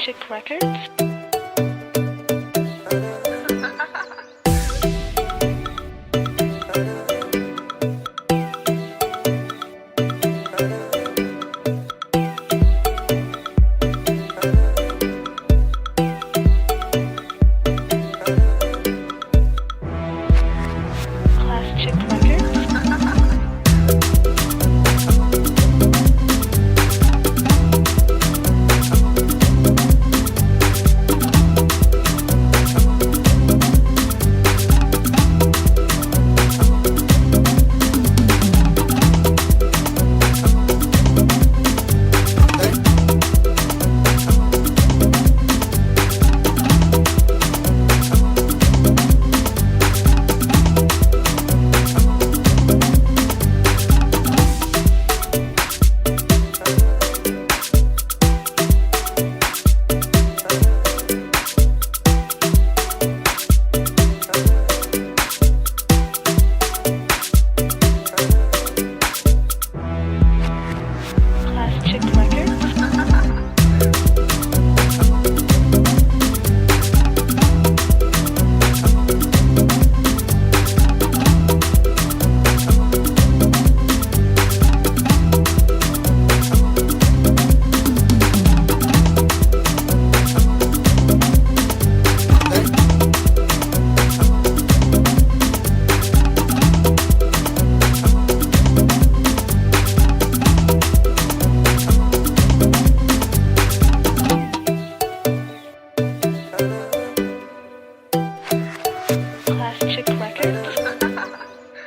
Classic Records. Classic Records. Classic Records. Classic Records.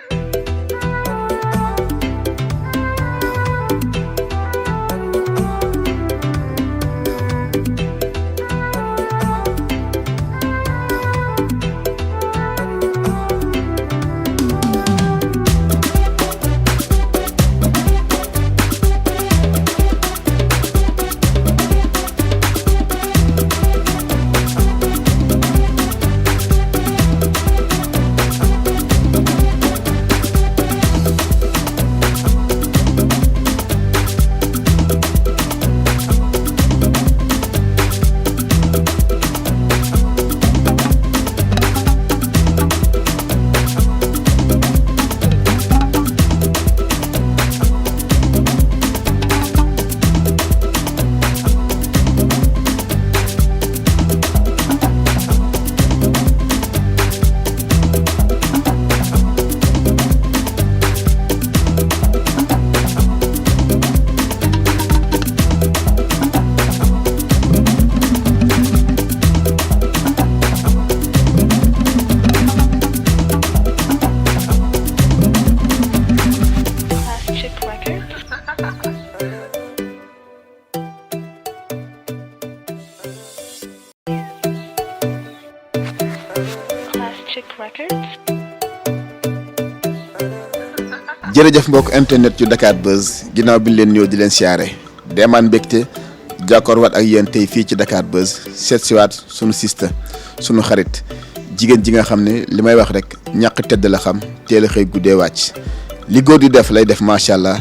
Classic Records. Classic Records. jërëjëf mbokk internet yu Dakar Buzz ginnaaw bi ñu leen ñëw di leen siyaare demaan mbégte jàkkoorwaat ak yéen tey fii ci Dakar Buzz seet siwaat sunu sista sunu xarit jigéen ji nga xam ne li may wax rek ñàkk tedd la xam teel a xëy guddee wàcc li góor di def lay def macha allah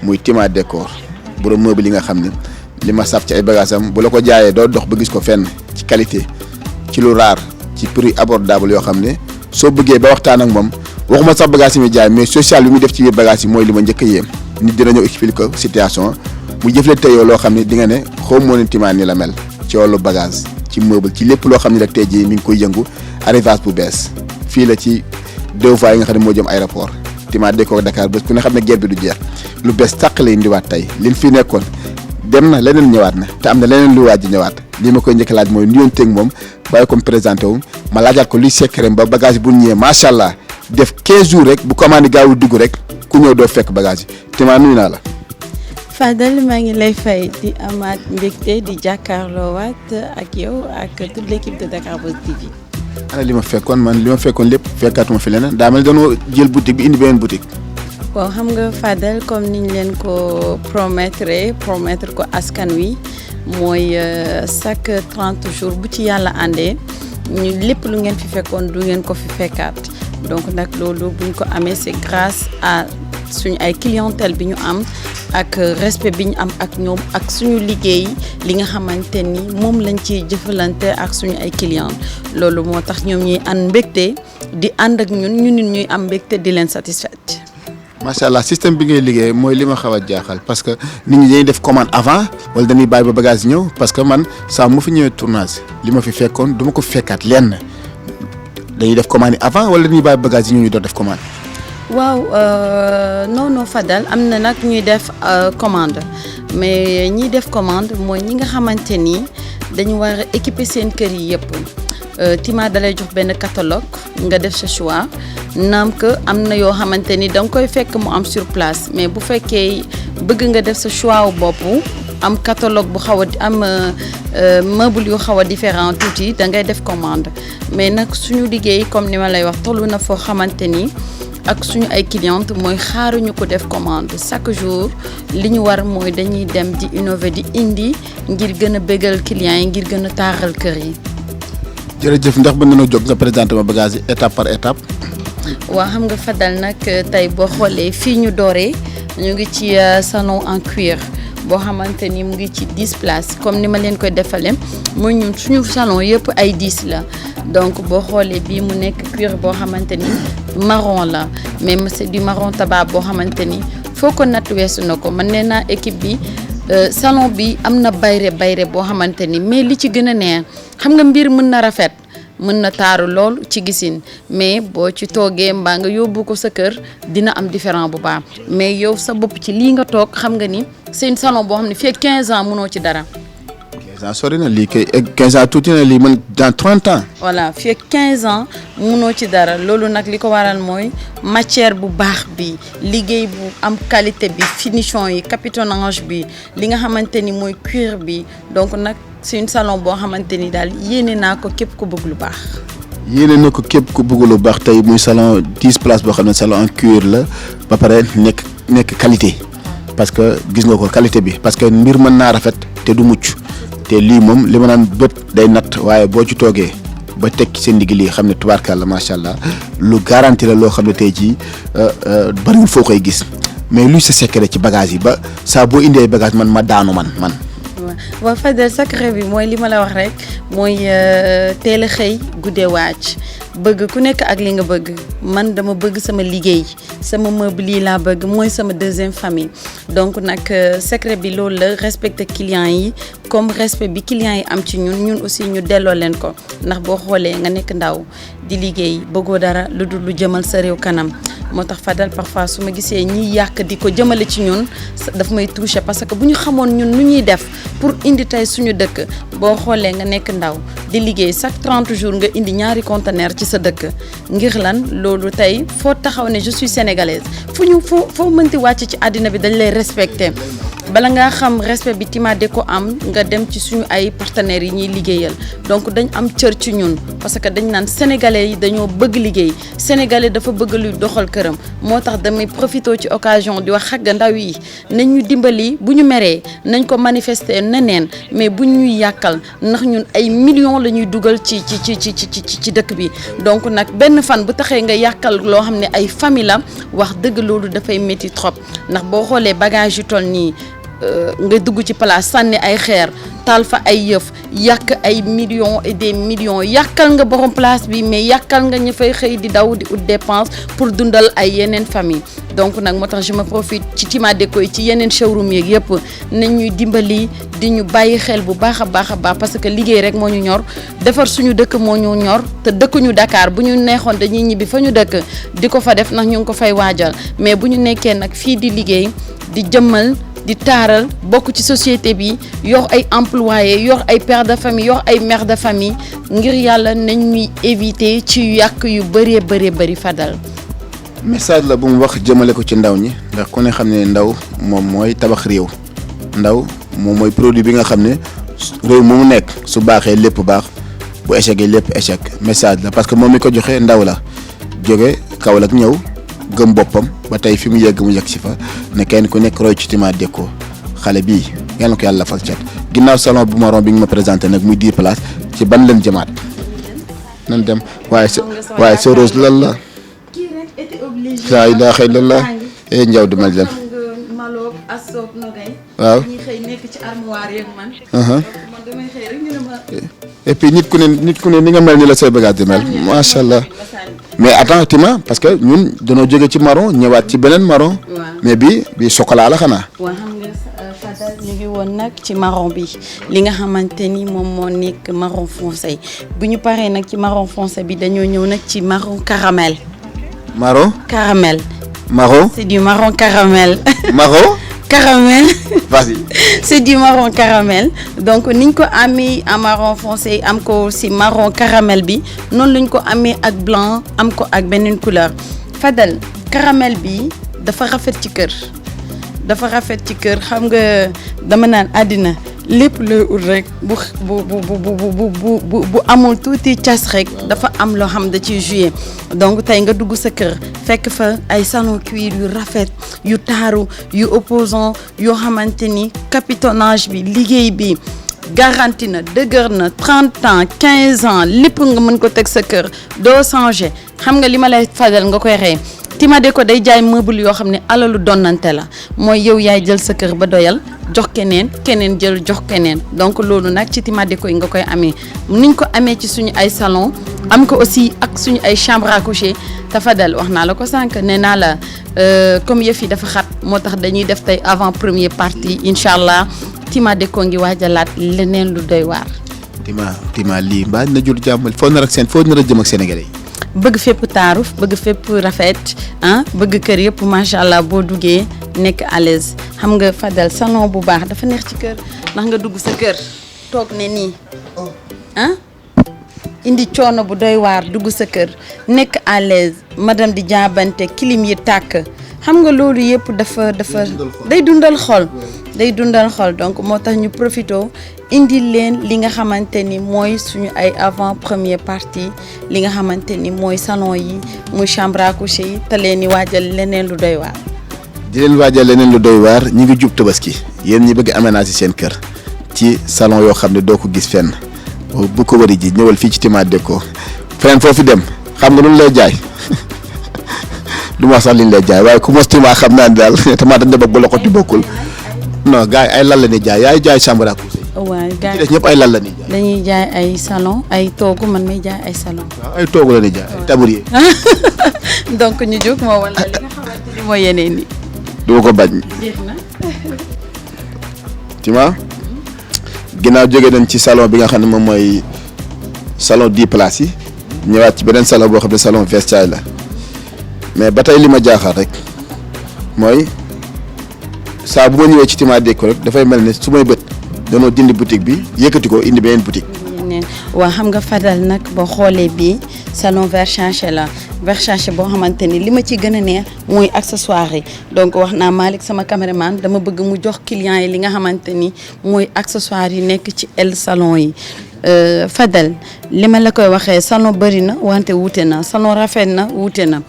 muy Tima Décor borom meuble yi nga xam ne li ma saf ci ay bagages am bu la ko jaayee doo dox ba gis ko fenn ci qualité ci lu raar ci prix abordable yoo xam ne soo bëggee ba waxtaan ak moom waxuma sax bagage yi muy jaay mais social bi muy def ci biir bagage yi mooy li ma njëkk a yéem nit dina ñëw expliquer ko situation mu jëfle teyoo loo xam ne di nga ne xaw moo ne Tima ni la mel ci wàllu bagage ci meuble ci lépp loo xam ne rek tey jii mi ngi koy yëngu arrivage bu bees fii la ci deux voies yi nga xam ne moo jëm aéroport Tima Décor Dakar Buzz ku ne xam ne guerre bi du jeex lu bees tàq lay indiwaat tey liñ fi nekkoon dem na leneen ñëwaat na te am na leneen lu waaj ñëwaat li ma koy njëkk laaj mooy nuyonteeg moom bàyyi ko mu présenté wu ma laajaat ko luy secret ba bagage bu ñëwee macha allah def 15 jours rek bu commande gaawul dugg rek ku ñëw doo fekk bagage yi Tima nuyu naa la. Fadel maa ngi lay fay di amaat mbégte di jàkkaarloowaat ak yow ak toute l'équipe de Dakar Buzz TV. ana li ma fekkoon lépp fekkaatuma fi leneen daa mel dañoo jël boutique bi indi beneen boutique. bon xam nga Fadel comme niñ leen ko promettre ko askan wi mooy chaque 30 jours bu ci yàlla àndee ñu lépp lu ngeen fi fekkoon du ngeen ko fi fekkaat donc nag loolu buñ ko amee c'est grâce à suñu ay clientèle bi ñu am ak respect bi ñu am ak ñoom ak suñu liggéey li nga xamante ni moom lañ ciy jëfalante ak suñu ay clients loolu moo tax ñoom ñuy ànd mbégte di ànd ak ñun nit ñuy am mbégte di leen satisfaite. macha allah système bi ngay liggéey mooy li ma xaw a jaaxal parce que nit ñi dañuy def commande avant wala dañuy bàyyi ba bagage ñëw parce que man saa mu fi ñëwee tournage li ma fi fekkoon du ma ko fekkaat lenn dañuy def commande avant wala dañuy bàyyi bagage yi ñëw ñu doon def commande. waaw non Fadel am na nag ñuy def commande mais ñiy def commande mooy ñi nga xamante ni dañu war a équiper seen kër yi yëpp Tima dalay jox benn catalogue nga def sa choix naam que am na yoo xamante ni da nga koy fekk mu am sur place mais bu fekkee bëgg nga def sa choix wu bopp am catalogue bu xaw a am meuble yu xaw a différent tuuti da ngay def commande mais nag suñu liggéey comme ni ma lay wax tollu na foo xamante ni. ak suñu ay clientes mooy xaaruñu ko def commande chaque jour li ñu war mooy dañuy dem di innover di indi ngir gën a bégal clients yi ngir gën a taaral kër yi. jërëjëf ndax mën nañoo jóg nga présenté ma bagage yi étape par étape. waa xam nga Fadal nag tey boo xoolee fii ñu dooree ñu ngi ci salon en cuir boo xamante ni mu ngi ci 10 places comme ni ma leen koy defalee mooy ñun suñu salon yëpp ay 10 la donc boo xoolee bii mu nekk cuir boo xamante ni marron la mais c'est du marron tabac boo xamante ni foo ko natt weesu na ko man nee naa équipe bi salon bi am na bayre boo xamante ni mais li ci gën a neex xam nga mbir mën na rafet mën na taaru lool ci gisin mais boo ci toogee mbaa nga yóbbu ko sa kër dina am différent bu baax mais yow sa bopp ci lii nga toog xam nga ni c'est un salon boo xam ne fii 15 ans mënoo ci dara. 15 ans sori na lii kay 15 ans tuuti na lii man dans 30 ans. voilà fii 15 ans mënoo ci dara loolu nag li ko waral mooy matière bu baax bi liggéey bu am qualité bi finition yi capitonnage bi li nga xamante ni mooy cuir bi donc nag. c'est un salon boo xamante ni daal yéene naa ko képp ku bëgg lu baax. yéene na ko képp ku bëgg lu baax tey muy salon 10 places boo xam ne salon en cuir la ba pare nekk qualité parce que gis nga ko qualité bi parce que mbir mën naa rafet te du mucc te lii moom li ma naan bët day natt waaye boo ci toogee ba teg ci seen digg lii xam ne tubaarkàlla macha allah lu garanti la loo xam ne tey jii bariwul foo koy gis mais luy sa secret ci bagage yi ba saa boo indee bagage man ma daanu man. waaw Fadel secret bi mooy li ma la wax rek mooy teel a xëy guddee wàcc bëgg ku nekk ak li nga bëgg man dama bëgg sama liggéey sama meuble yi laa bëgg mooy sama deuxième famille donc nag secret bi loolu la respecter clients yi comme respect bi clients yi am ci ñun aussi ñu delloo leen ko ndax boo xoolee nga nekk ndaw di liggéey bëggoo dara lu dul lu jëmal sa réew kanam moo tax Fadel parfois su ma gisee ñiy yàq di ko jëmale ci ñun daf may toucher parce que bu ñu xamoon ñun nu ñuy def pour indi tey suñu dëkk boo xoolee nga nekk ndaw di liggéey chaque 30 jours nga indi ñaari conteneur ci sa dëkk ngir lan loolu tey foo taxaw ne je suis sénégalaise foo mënti wàcc ci àddina bi dañ lay respecter bala ngaa xam respect bi Tima Déco am nga dem ci suñu ay partenaires yi ñuy liggéeyal donc dañ am cër ci ñun parce que dañ naan sénégalais yi dañoo bëgg liggéey sénégalais dafa bëgg luy doxal këram moo tax damay profité ci occasion di wax xagga ndaw yi nañ ñu dimbali bu ñu meree nañ ko manifester neneen mais bu ñuy yàkkal ndax ñun ay millions la ñuy dugal ci dëkk bi donc nag benn fan bu taxee nga yàkkal loo xam ne ay famille la wax dëgg loolu dafay métti trop ndax boo xoolee bagage yu toll nii nga dugg ci place sànni ay xeer taal fa ay yëf yàq ay millions et des millions yàqal nga borom place bi mais yàqal nga ñu fay xëy di daw di ut dépense pour dundal ay yeneen famille donc nag moo tax je me profite ci Tima Déco yi ci yeneen showroom yeeg yëpp nañ ñuy dimbali di ñu bàyyi xel bu baax a baax parce que liggéey rek moo ñu ñor defar suñu dëkk moo ñu ñor te dëkkuñu Dakar bu ñu neexoon dañuy ñibbi fa ñu dëkk di ko fa def ndax ñu ngi ko fay waajal mais bu ñu nekkee nag fii di liggéey di jëmmal di taaral bokk ci société bi yor ay employés yor ay pères de famille yor ay mères de famille ngir yàlla nañ ñuy éviter ci yàq yu bëree Fadal. message la bu mu wax jëmale ko ci ndaw ñi ndax ku ne xam ne ndaw moom mooy tabax réew ndaw moom mooy produit bi nga xam ne réew mu nekk su baaxee lépp baax bu échecee lépp échec message la parce que moom mi ko joxe ndaw la jóge Kaolack ñëw gëm boppam ba tey fi mu yegg si fa ne kenn ku nekk roy ci Tima Déco xale bii yal na ko yàlla fal cat ginnaaw salon bu marron bi nga ma présenté nag muy 10 places ci ban leen jëmaat nan dem waaye sa rose lan la laa ilaaha illallah njaw di mal dem Sow Nogay. waaw ñi xëy nekk ci armoire yeeg man. donc man damay xëy rek ñu ne ma. et puis nit ku ne ni nga mel ni la say bagage di mel macha allah mais attends Tima parce que ñun danoo jóge ci marron ñëwaat ci beneen marron. mais bi chocolat la xanaa. waaw xam nga Fadal ñu ngi woon nag ci marron bi li nga xamante ni moom moo nekk marron foncé bu ñu paree nag ci marron foncé bi dañoo ñëw nag ci marron caramel. marron. caramel. marron. c'est du marron caramel. marron. caramel. vas-y. c'est du marron caramel donc niñ ko amee en marron foncé am ko ci marron caramel bi noonu lañ ko amee ak blanc am ko ak beneen couleur Fadal caramel bi dafa rafet ci kër dafa rafet ci kër xam nga dama naan àddina lépp looy ut rek bu amul tuuti cas rek dafa am loo xam da ciy joué donc tey nga dugg sa kër fekk fa ay salon cuir yu rafet yu taaru yu opposant yoo xamante ni capitonnage bi liggéey bi garanti na dëgër na 30 ans 15 ans lépp nga mën ko teg sa kër doo changer xam nga li ma lay Fadal nga koy ree Tima Déco day jaay meuble yoo xam ne alalu donnante la mooy yow yaay jël sa kër ba doyal jox keneen jël jox keneen donc loolu nag ci Tima Déco yi nga koy amee niñ ko amee ci suñu ay salon am ko aussi ak suñu ay chambre à coucher te Fadal wax naa la ko sànq nee naa la comme yëf yi dafa xat moo tax dañuy def tey avant première partie incha allah Tima Déco ngi waajalaat leneen lu doy waar. Tima lii mbaa na jur jàmm foo nar a jëm ak Sénégalais yi. bëgg fépp taaru bëgg fépp rafet bëgg kër yëpp macha allah boo duggee nekk à l'aise xam nga Fadal salon bu baax dafa neex ci kër ndax nga dugg sa kër toog ne nii indi coono bu doy waar dugg sa kër nekk à l'aise madame di jaabante clim yi tàkk xam nga loolu yëpp dafa day dundal xol donc moo tax ñu profito indi leen li nga xamante ni mooy suñu ay avant première partie li nga xamante ni mooy salon yi muy chambre à coucher yi te leen di waajal leneen lu doy waar. di leen waajal leneen lu doy waar ñi ngi jub tabaski yéen ñi bëgg aménager seen kër ci salon yoo xam ne doo ko gis fenn bu ko wari ji ñëwal fii ci Tima Déco feneen foofu dem xam nga lu lay jaay du ma wax sax liñ lay jaay waaye ku mos Tima xam naa ne daal Tima dañ dem ak bu loxoti bokkul non gars yi ay lal la ni jaay yaay jaay chambre à coucher. waaw gars yi ñëpp ay lal la ni jaay. dañuy jaay ay salon ay toogu man may jaay ay salon. waaw ay toogu la ni jaay ay tabourier. donc ñu jóg moo wala li nga xamante ni mooy yeneen yi. du ma ko bañ. jeex na. Tima ginnaaw jóge nañ ci salon bi nga xam ne moom mooy salon 10 places yi ñëwaat ci beneen salon boo xam ne salon Versailles la mais ba tey li ma jaaxal rek mooy saa bu ma ñëwee ci Tima Déco rek dafay mel ne su may bët danoo dindi boutique bi yëkkati ko indi beneen boutique. waaw xam nga Fadal nag boo xoolee bii salon Versace la Versace boo xamante ni li ma ci gën a neex mooy accessoire yi donc wax naa Malick sama caméraman dama bëgg mu jox client yi li nga xamante ni mooy accessoire yi nekk ci el salon yi Fadal li ma la koy waxee salon bëri na wante wuute na salon rafet na wuute na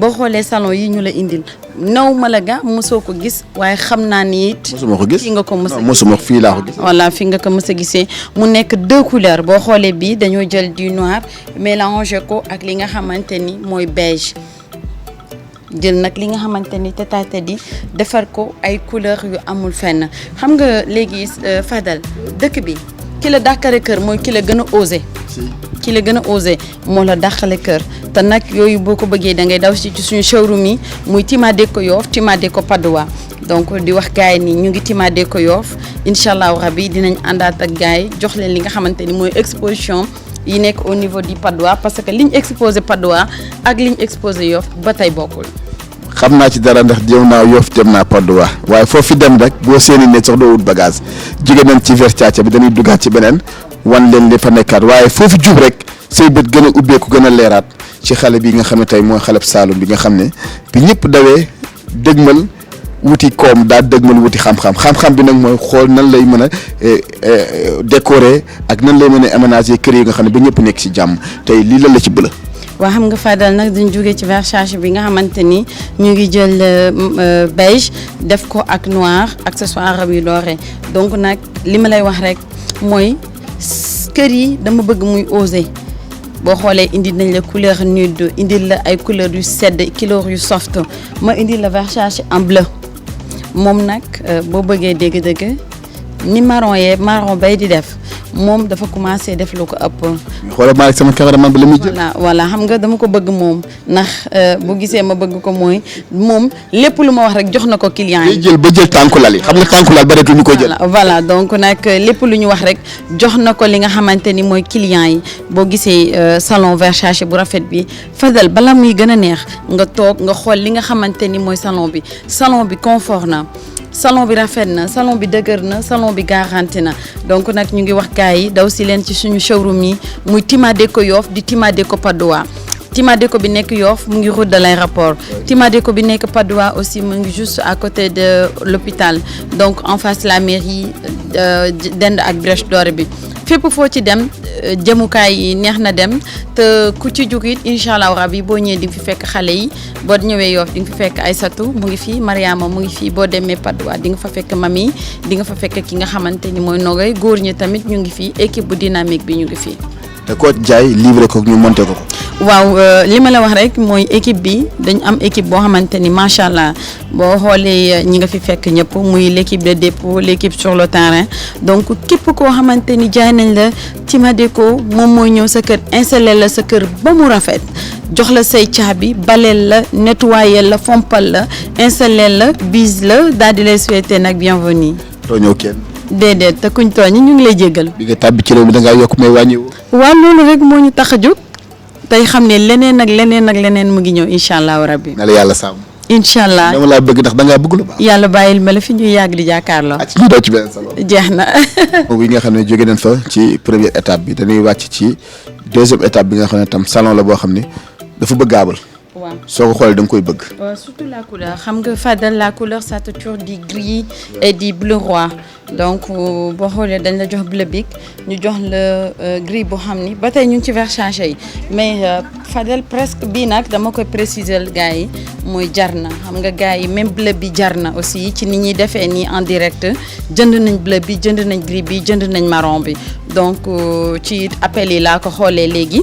boo xoolee salon yi ñu la indil naw ma la ga mosoo ko gis waaye xam naa ni it. mosuma ko gis fii nga ko mos a gisee mosuma fii laa ko gis. voilà fii nga ko mos a gisee mu nekk 2 couleurs boo xoolee bii dañoo jël du noir mélangé ko ak li nga xamante ni mooy beige jël nag li nga xamante ni tataate di defar ko ay couleurs yu amul fenn xam nga léegi Fadal dëkk bi ki la dàqale kër mooy ki la gën a osé. ki la gën a osé moo la dàqale kër te nag yooyu boo ko bëggee da ngay daw ci suñu showroom yi muy Tima Déco Yoff Tima Déco Patte d'Oie donc di wax gars yi ni ñu ngi Tima Déco Yoff incha allahu rabi dinañ àndaat ak gars yi jox leen li nga xamante ni mooy exposition yi nekk au niveau du Patte d'Oie parce que liñ exposé Patte d'Oie ak liñ exposé Yoff ba tey bokkul. xam naa ci dara ndax jëm naa Yoff jëm naa Patte d'Oie waaye foofu dem rek boo seeni ne sax doo wut bagage jóge nañ ci Versace bi dañuy duggaat ci beneen wan leen li fa nekkaat waaye foofu jub rek say bët gën a ubbeeku gën a leeraat ci xale bi nga xam ne tey mooy xaleb Saalum bi nga xam ne bi ñëpp dawee dëgmal wuti koom daa dëgmal wuti xam-xam bi nag mooy xool nan lay mën a décorer ak nan lay mën a aménager kër yi nga xam ne ba ñëpp nekk ci jàmm tey lii lan la ci bëla. waa xam nga Fadal nag dañ jógee ci Versace bi nga xamante ni ñu ngi jël beige def ko ak noir accessoire yu dooree donc nag li ma lay wax rek mooy kër yi dama bëgg muy osé boo xoolee indi nañ la couleur nude indi la ay couleur yu sedd couleur yu soft ma indi la Versace en bleu moom nag boo bëggee dégg-dëgg ni marron bay di def moom dafa commencé def lu ko ëpp. xoolal maa sama cameraman bi la muy jël. voilà xam nga dama ko bëgg moom ndax bu gisee ma bëgg ko mooy moom lépp lu ma wax rek jox na ko client yi. jël ba jël tànku lal yi xam nga tànku lal bareetul ñu koy jël. voilà donc nag lépp lu ñu wax rek jox na ko li nga xamante ni mooy client yi boo gisee salon Versace bu rafet bi Fadel bala muy gën a neex nga toog nga xool li nga xamante ni mooy salon bi confort na. salon bi rafet na salon bi dëgër na salon bi garanti na donc nag ñu ngi wax gars yi daw si leen ci suñu showroom yi muy Tima Déco Yoff di Tima Déco Patte d'Oie Tima Déco bi nekk Yoff mu ngi route de l'aéroport Tima Déco bi nekk Patte d'Oie aussi mu ngi juste à côté de l'hôpital donc en face la mairie dend ak Brèche Dorée bi fépp foo ci dem jëmukaay yi neex na dem te ku ci jug it incha allah rabi boo ñëwee di nga fi fekk xale yi boo ñëwee Yoff di nga fi fekk Aïssatou mu ngi fii Mariama mu ngi fii boo demee Patte d'Oie di nga fa fekk Mami di nga fa fekk ki nga xamante ni mooy Nogay góor ñi tamit ñu ngi fii équipe bu dynamique bi ñu ngi fii. te koo jaay livré ko ñu monté ko. waaw li ma la wax rek mooy équipe bi dañ am équipe boo xamante ni macha allah boo xoolee ñi nga fi fekk ñëpp muy l'équipe de dépôt l'équipe sur le terrain donc képp koo xamante ni jaay nañ la Tima Déco moom mooy ñëw sa kër installé la sa kër ba mu rafet jox la say caabi baleel la nettoyer la fompal la installé la bis la daal di lay souhaiter nag bienvenue. doo ñëw kenn. déedéet te kuñ tooñ ñu ngi lay jéggal. bi nga tàbbi ci réew mi da ngaa yokk may wàññiwoo. waaw loolu rek moo ñu tax a jóg. tey xam ne leneen ak leneen mu ngi ñëw incha allahu rabbi. na la yàlla sàmm. incha allah dama laa bëgg ndax da ngaa bëgg lu baax. yàlla bàyyil ma la fi ñuy yàgg di jàkkaarloo. ak ñu daw ci benn salon. jeex na. boobu yi nga xam ne jóge nañ fa ci première étape bi dañuy wàcc ci deuxième étape bi nga xam ne tam salon la boo xam ne dafa bëggaabal. waaw soo ko xoolee da nga koy bëgg. surtout la couleur xam nga Fadel la couleur ça te toujours di gris et di bleu roi donc boo xoolee dañ la jox bleu bic ñu jox la gris boo xam ni ba tey ñu ngi ci Versace yi mais Fadel presque bii nag dama koy préciser gars yi mooy jar na xam nga gars yi même bleu bi jar na aussi ci ni ñuy defee nii en direct jënd nañ bleu bi jënd nañ gris bi jënd nañ marron bi donc ci appel yi laa ko xoolee léegi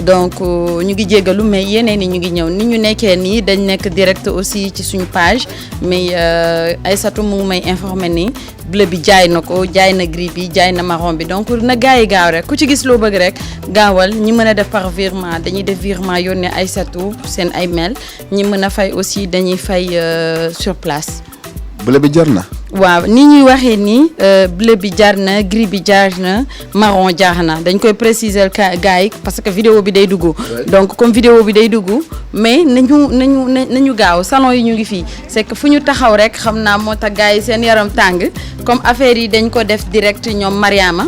donc ñu ngi jéggalu mais yeneen yi ñu ngi ñëw ni ñu nekkee nii dañ nekk direct aussi ci suñu page mais Aïssatou mu ngi may informer ni bleu bi jaay na ko jaay na gris bi jaay na marron bi donc na gars yi gaaw rek ku ci gis loo bëgg rek gaawal ñi mën a def par virement dañuy def virement yónnee Aïssatou seen ay mail ñi mën a fay aussi dañuy fay sur place. bleu bi jar na. waaw ni ñuy waxee nii bleu bi jar na gris bi jar na marron jar na dañ koy préciser gars yi parce que vidéo bi day dugg donc comme vidéo bi day dugg mais nañu gaaw salon yi ñu ngi fii c'est que fu ñu taxaw rek xam naa moo tax gars yi seen yaram tàng comme affaire yi dañ ko def direct ñoom Mariama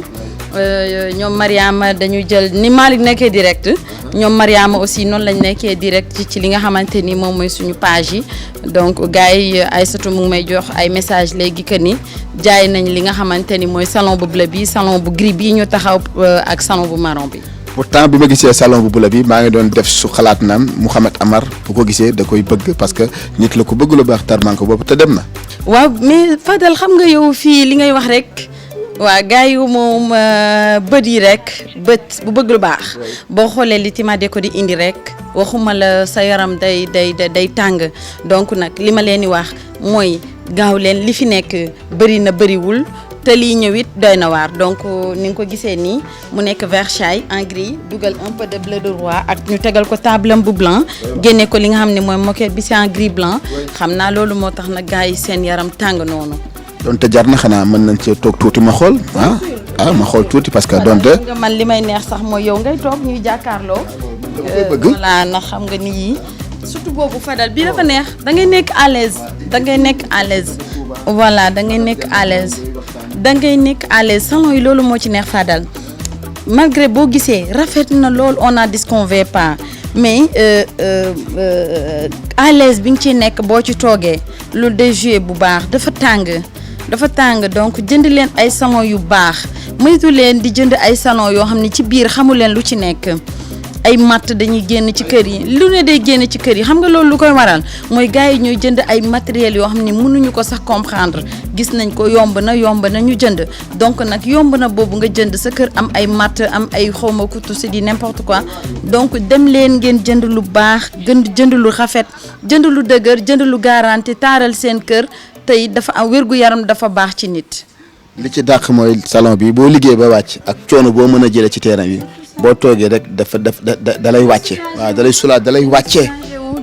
dañu jël ni Malick nekkee direct ñoom Mariama aussi noonu lañ nekkee direct ci li nga xamante ni moom mooy suñu page yi donc gars yi Aïssatou mu ngi may jox ay message léegi que ni jaay nañ li nga xamante ni mooy salon bu bleu bi salon bu gris bi ñu taxaw ak salon bu marron bi. pourtant bi ma gisee salon bu bleu bi maa ngi doon def su xalaat naan Mouhamed Amar bu ko gisee da koy bëgg parce que nit la ko bëgg lu baax tarman ko boobu te dem na. waaw mais Fadel xam nga yow fii li ngay wax rek. waaw gars yi moom bët yi rek bët bu bëgg lu baax boo xoolee li Tima Déco di indi rek waxuma la sa yaram day tàng donc nag li ma leen di wax mooy gaaw leen li fi nekk bëri na bëriwul te lii ñëw it doy na waar donc ni nga ko gisee nii mu nekk Versace en gris dugal un peu de bleu de roi ak ñu tegal ko tablam bu blanc génne ko li nga xam ne mooy moquette bi c'est en gris blanc xam naa loolu moo tax nag gars yi seen yaram tàng noonu. donte jar na xanaa mën nañ cee toog tuuti ma xool ma xool tuuti parce que donte. nga man li may neex sax mooy yow ngay toog ñuy jàkkaarloo. bëgg voilà ndax xam nga ni yii surtout boobu Fadal bii dafa neex da ngay nekk à l'aise da ngay nekk à l'aise voilà da ngay nekk à l'aise da ngay nekk à l'aise salon yi loolu moo ci neex Fadal malgré boo gisee rafet na lool on a disconvé pas mais à l'aise bi nga ciy nekk boo ci toogee lu déjoué bu baax dafa tàng donc jënd leen ay salon yu baax moytu leen di jënd ay salon yoo xam ne ci biir xamu leen lu ci nekk ay matt dañuy génn ci kër yi lu ne day génn ci kër yi xam nga loolu lu koy waral mooy gars yi ñooy jënd ay matériels yoo xam ne mënuñu ko sax comprendre gis nañ ko yomb na ñu jënd donc nag yomb na boobu nga jënd sa kër am ay matt am ay xawma kutu c'est di n'importe quoi donc dem leen ngeen jënd lu baax jënd lu rafet jënd lu dëgër jënd lu garanti taaral seen kër tey dafa am wér-gu-yaram dafa baax ci nit. li ci dàq mooy salon bi boo liggéey ba wàcc ak coono boo mën a jëlee ci terrain bi boo toogee rek da lay wàcce waaw da lay soulage da lay wàccee.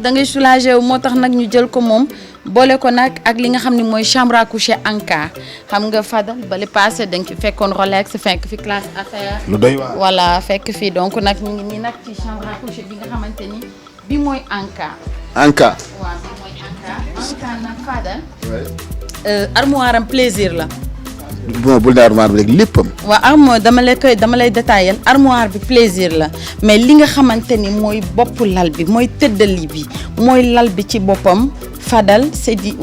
da ngay soulagé wu moo tax nag ñu jël ko moom boole ko nag ak li nga xam ne mooy chambre à coucher Anka xam nga Fadal bale passé da nga fi fekkoon Rolex fekk fi classe affaire. lu doy waar voilà fekk fi donc nag ñu ngi nii nag ci chambre à coucher bi nga xamante ni bi mooy Anka. Anka. waaw bi mooy Anka. Anka nag Fadal. armoire am plaisir la. bon bul daa armoire bi rek léppam. waaw armoire dama lay détaillé armoire bi plaisir la mais li nga xamante ni mooy boppu lal bi mooy tëddali bi mooy lal bi ci boppam Fadal c'est di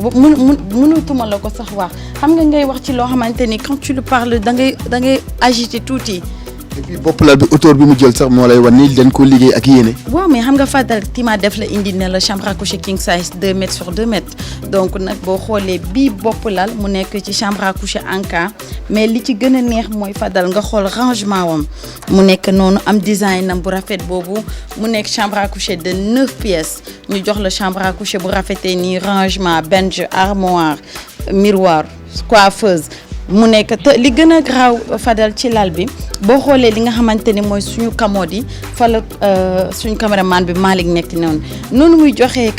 mënutuma la ko sax wax xam nga ngay wax ci loo xamante ni quand tu le parles da ngay agité tuuti. et puis bopp lal bi hauteur bi mu jël sax moo lay wan ni dañ ko liggéey ak yéene. waaw mais xam nga Fadal tima def la indi ne la chambre à coucher king size 2 mètres sur 2 mètres donc nag boo xoolee bii bopp lal mu nekk ci chambre à coucher Anka mais li ci gën a neex mooy Fadal nga xool rangement wam mu nekk noonu am design am bu rafet boobu mu nekk chambre à coucher de 9 pièces ñu jox la chambre à coucher bu rafetee nii rangement bench armoire miroir coiffeuse mu nekk te li gën a graaw Fadal ci lal bi boo xoolee li nga xamante ni mooy suñu commode yi fa la suñu caméraman bi Malick nekk noonu muy joxee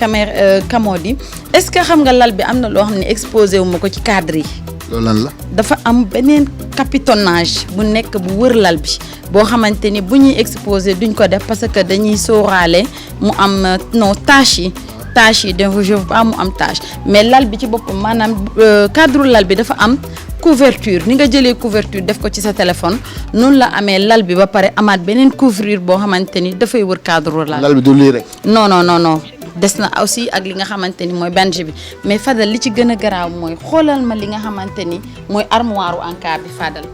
commode yi est-ce que xam nga lal bi am na loo xam ne exposé wu ma ko ci cadre yi. loolu lan la. dafa am beneen capitonnage bu nekk bu wër lal bi boo xamante ni bu ñuy exposé duñ ko def parce que dañuy sóoraale mu am tache yi donc je veux pas mu am tache mais lal bi ci boppam maanaam cadre lal bi dafa am. couverture ni nga jëlee couverture def ko ci sa téléphone noonu la amee lal bi ba pare amaat beneen couvrir boo xamante ni dafay wër cadre lal. lal bi du lii rek. non des na aussi ak li nga xamante ni mooy benj bi mais Fadal li ci gën a garaaw mooy xoolal ma li nga xamante ni mooy armoire u Anka bi Fadal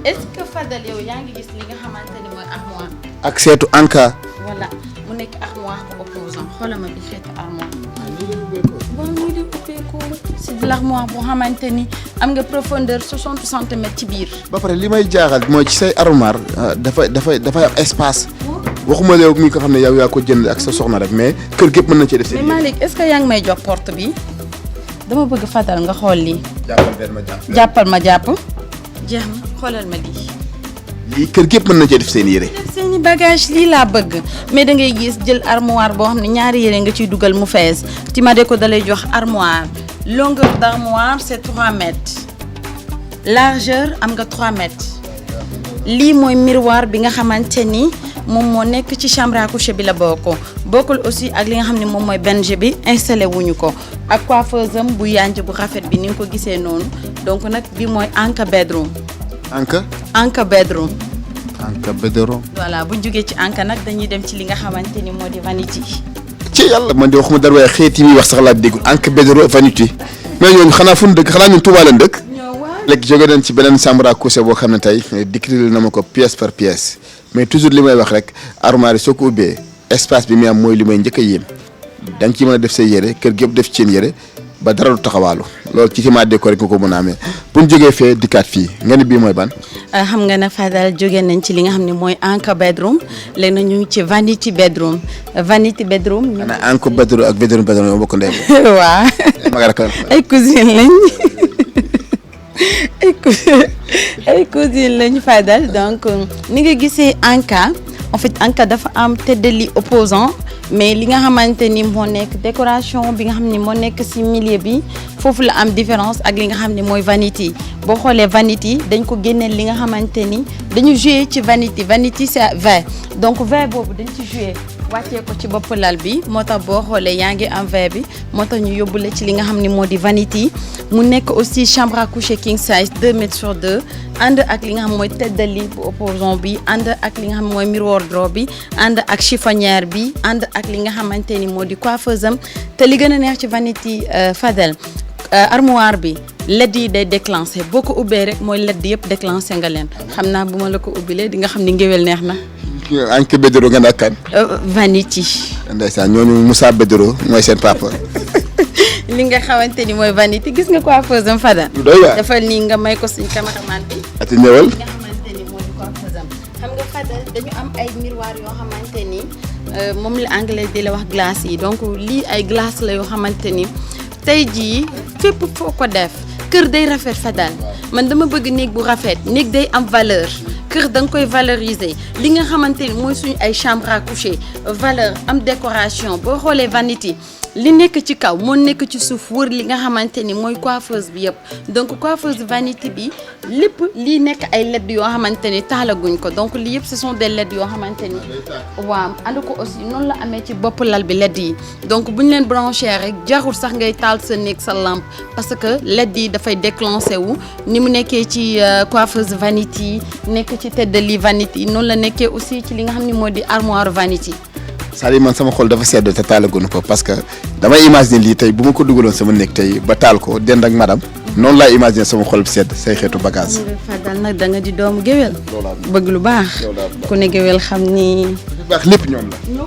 est-ce que Fadal yow yaa ngi gis li nga xamante ni mooy armoire. ak seetu Anka. voilà mu nekk armoire bu opposant xoolal ma bi xeetu armoire. bon muy di ubbeeku c'est de l'armoire boo xamante ni am nga profondeur 60 centimètres ci biir. ba pare li may jaaxal mooy ci say armoire dafay am espace. waxuma yow mi ko xam ne yow yaa ko jënd ak sa soxna rek mais kër gépp mën na cee def seen. mais Malick est-ce que yaa ngi may jox porte bi dama bëgg Fadal nga xool lii. jàppal ma jàpp. jeex na xoolal ma lii. lii kër gépp mën na cee def seen yére. seeni bagage lii laa bëgg mais da ngay gis jël armoire boo xam ne ñaari yére nga ciy dugal mu fees Timade ko dalay jox armoire longueur d'armoire c'est 3 mètres largeur am nga 3 mètres lii mooy miroir bi nga xamante ni moom moo nekk ci chambre à coucher bi la bokkul aussi ak li nga xam ne moom mooy benj bi installé wuñu ko ak coiffeuse am bu yanj bu rafet bi ni nga ko gisee noonu donc nag bi mooy Anka bedroom. Anka bedroom. voilà bu ñu jógee ci Anka nag dañuy dem ci li nga xamante ni moo di vanity. ci yàlla man de waxuma dara waaye xeet yi muy wax sax laa déggul Anka bedroom vanity mais ñooñu xanaa fu ñu dëkk xanaa ñun Touba leen dëkk. léegi jóge nañ ci beneen chambre à coucher boo xam ne tey décrire na ma ko pièce par pièce mais toujours li may wax rek armoire yi soo ko ubbee espace bi muy am mooy li may njëkk a yéem da nga ci mën a def say yére kër gépp def ci seen yére ba dara du taxawaalu loolu ci Timade déco rek nga ko mën a amee bu ñu jógee fee dikkaat fii nga ni bii mooy ban. xam nga ne Fadal jóge nañ ci li nga xam ne mooy Anka bedroom léegi nag ñu ngi ci vanity bedroom. xanaa Anka bedroom ak bedroom yoo bokk ndey. waaw. ay cousine lañ. ay cousine lañu Fadal donc ni nga gisee Anka en fait Anka dafa am tête de lit opposant mais li nga xamante ni moo nekk décoration bi nga xam ni moo nekk ci milieu bi foofu la am différence ak li nga xam ne mooy vanity boo xoolee vanity dañ ko génneel li nga xamante ni dañu joué ci vanity c'est vert donc vert boobu dañ ci joué wàccee ko ci bopp lal bi moo tax boo xoolee yaa ngi am vert bi moo tax ñu yóbbu la ci li nga xam ne moo di vanity mu nekk aussi chambre à coucher king size 2 mètres sur 2 ànd ak li nga xam mooy tête de lit bu opposant bi ànd ak li nga xam mooy miroir wardrobe bi ànd ak chiffonnière bi ànd ak li nga xamante ni moo di coiffeuse am te li gën a neex ci vanity Fadel armoire bi led yi day déclenché boo ko ubbee rek mooy led yëpp déclenché nga leen xam naa bu ma la ko ubbilee di nga xam ni ngéwél neex na. Anka bedroom nga naan kan. vanity. ndeysaan ñooñu Moussa bedroom mooy seen papa. li nga xamante ni mooy vanity gis nga coiffeuse am Fadel. doy waar dafa nii nga may ko suñ cameraman bi. ati ñëwal. li nga xamante ni moo di coiffeuse am xam nga Fadel dañu am ay miroir yoo xamante ni moom la anglais di la wax glace yi donc lii ay glace la yoo xamante ni tey jii fépp foo ko def kër day rafet Fadal man dama bëgg néeg bu rafet néeg day am valeur kër da nga koy valoriser li nga xamante ni mooy suñu ay chambre à coucher valeur am décoration boo xoolee vanity li nekk ci kaw moo nekk ci suuf wër li nga xamante ni mooy coiffeuse bi yëpp donc coiffeuse vanity bi lépp lii nekk ay led yoo xamante ni taalaguñ ko donc lii yëpp ce sont des led yoo xamante ni waaw ànd ko aussi noonu la amee ci bopp lal bi led yi donc bu ñu leen branché rek jarul sax ngay taal sa néeg sa lampe parce que led yi dafay déclenché wu ni mu nekkee ci coiffeuse vanity nekk ci tête de lit vanity noonu la nekkee aussi ci li nga xam ne moo di armoire vanity. c'est-à-dire man sama xol dafa sedd te taalaguñu ko parce que damay imaginer lii tey bu ma ko dugaloon sama néeg tey ba taal ko dend ak madame noonu laay imaginer sama xol bi sedd say xeetu bagage. Fadal nag da nga di doomu géwél bëgg lu baax ku ne géwél xam ni. lu baax lépp ñoom la.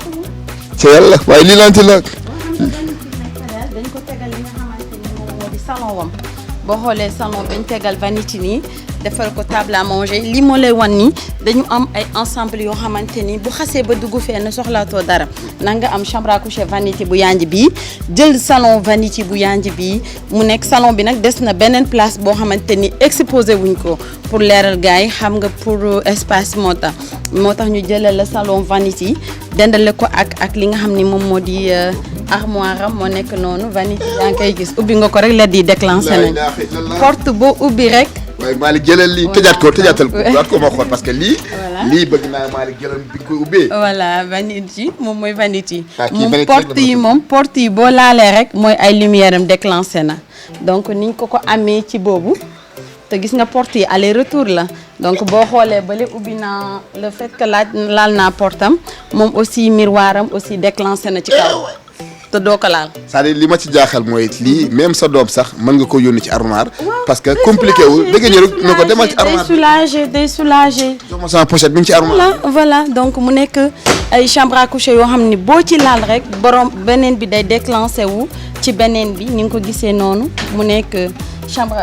ci yàlla waaye lii lanti la. dañ ko tegal li nga xamante ni moom moo di salon wam boo xoolee salon dañ tegal vanity nii defal ko table à manger lii moo lay wan ni dañu am ay ensemble yoo xamante ni bu xasee ba dugg fenn soxlaatoo dara na nga am chambre à coucher vanity bu yanj bi jël salon vanity bu yanj bi mu nekk salon bi nag des na beneen place boo xamante ni exposé wuñ ko pour leeral gars yi xam nga pour espace moo tax ñu jëlee la salon vanity dendale ko ak li nga xam ni moom moo di armoire am moo nekk noonu vanity yaa ngi koy gis ubbi nga ko rek led yi déclenché nañ porte boo ubbi rek. waaye Malick jëlal lii tëjaatal ko ma xool parce que lii. lii bëgg naa Malick jëlal bi ko ubbee. voilà vanity moom mooy vanity. moom porte yi boo laalee rek mooy ay lumière am déclenché na donc niñ ko amee ci boobu te gis nga porte yi aller retour la donc boo xoolee bale ubbi naa le fait que laal naa portam moom aussi miroir am aussi déclenché na ci kaw. te doo ko laal. c'est-à-dire li ma ci jaaxal mooy lii même sa doom sax mën nga ko yónni ci armoire. parce que compliqué wul dëgg ñëw rek ne ko demal ci armoire day soulagé. jox ma sama pochette bi ngi ci armoire. voilà donc mu nekk ay chambre à coucher yoo xam ni boo ci laal rek borom beneen bi day déclenché wu ci beneen bi ni nga ko gisee noonu mu nekk chambre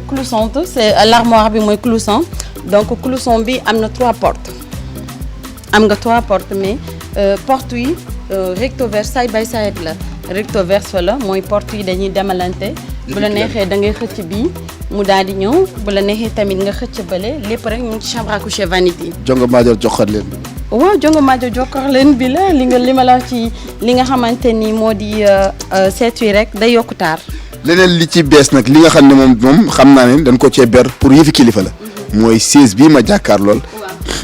cloussante c'est l'armoire bi mooy clousson donc clousson bi am na 3 portes am nga 3 portes mais portes yi. recto verse side by side la recto verse la mooy porte yi dañuy demalante bu la neexee da ngay xëcc bii mu daal di ñëw bu la neexee tamit nga xëcc bële lépp rek ñu ngi ci chambre à coucher vanity. jongo maajoor joxor leen. waaw jongo maajoor joxor leen bi la li ma la wax ci li nga xamante ni moo di seetu yi rek day yokku taar. leneen li ci bees nag li nga xam ne moom xam naa ne dañ ko cee ber pour yëfi kilifa la. mooy 16 bii ma jàkkaar lool.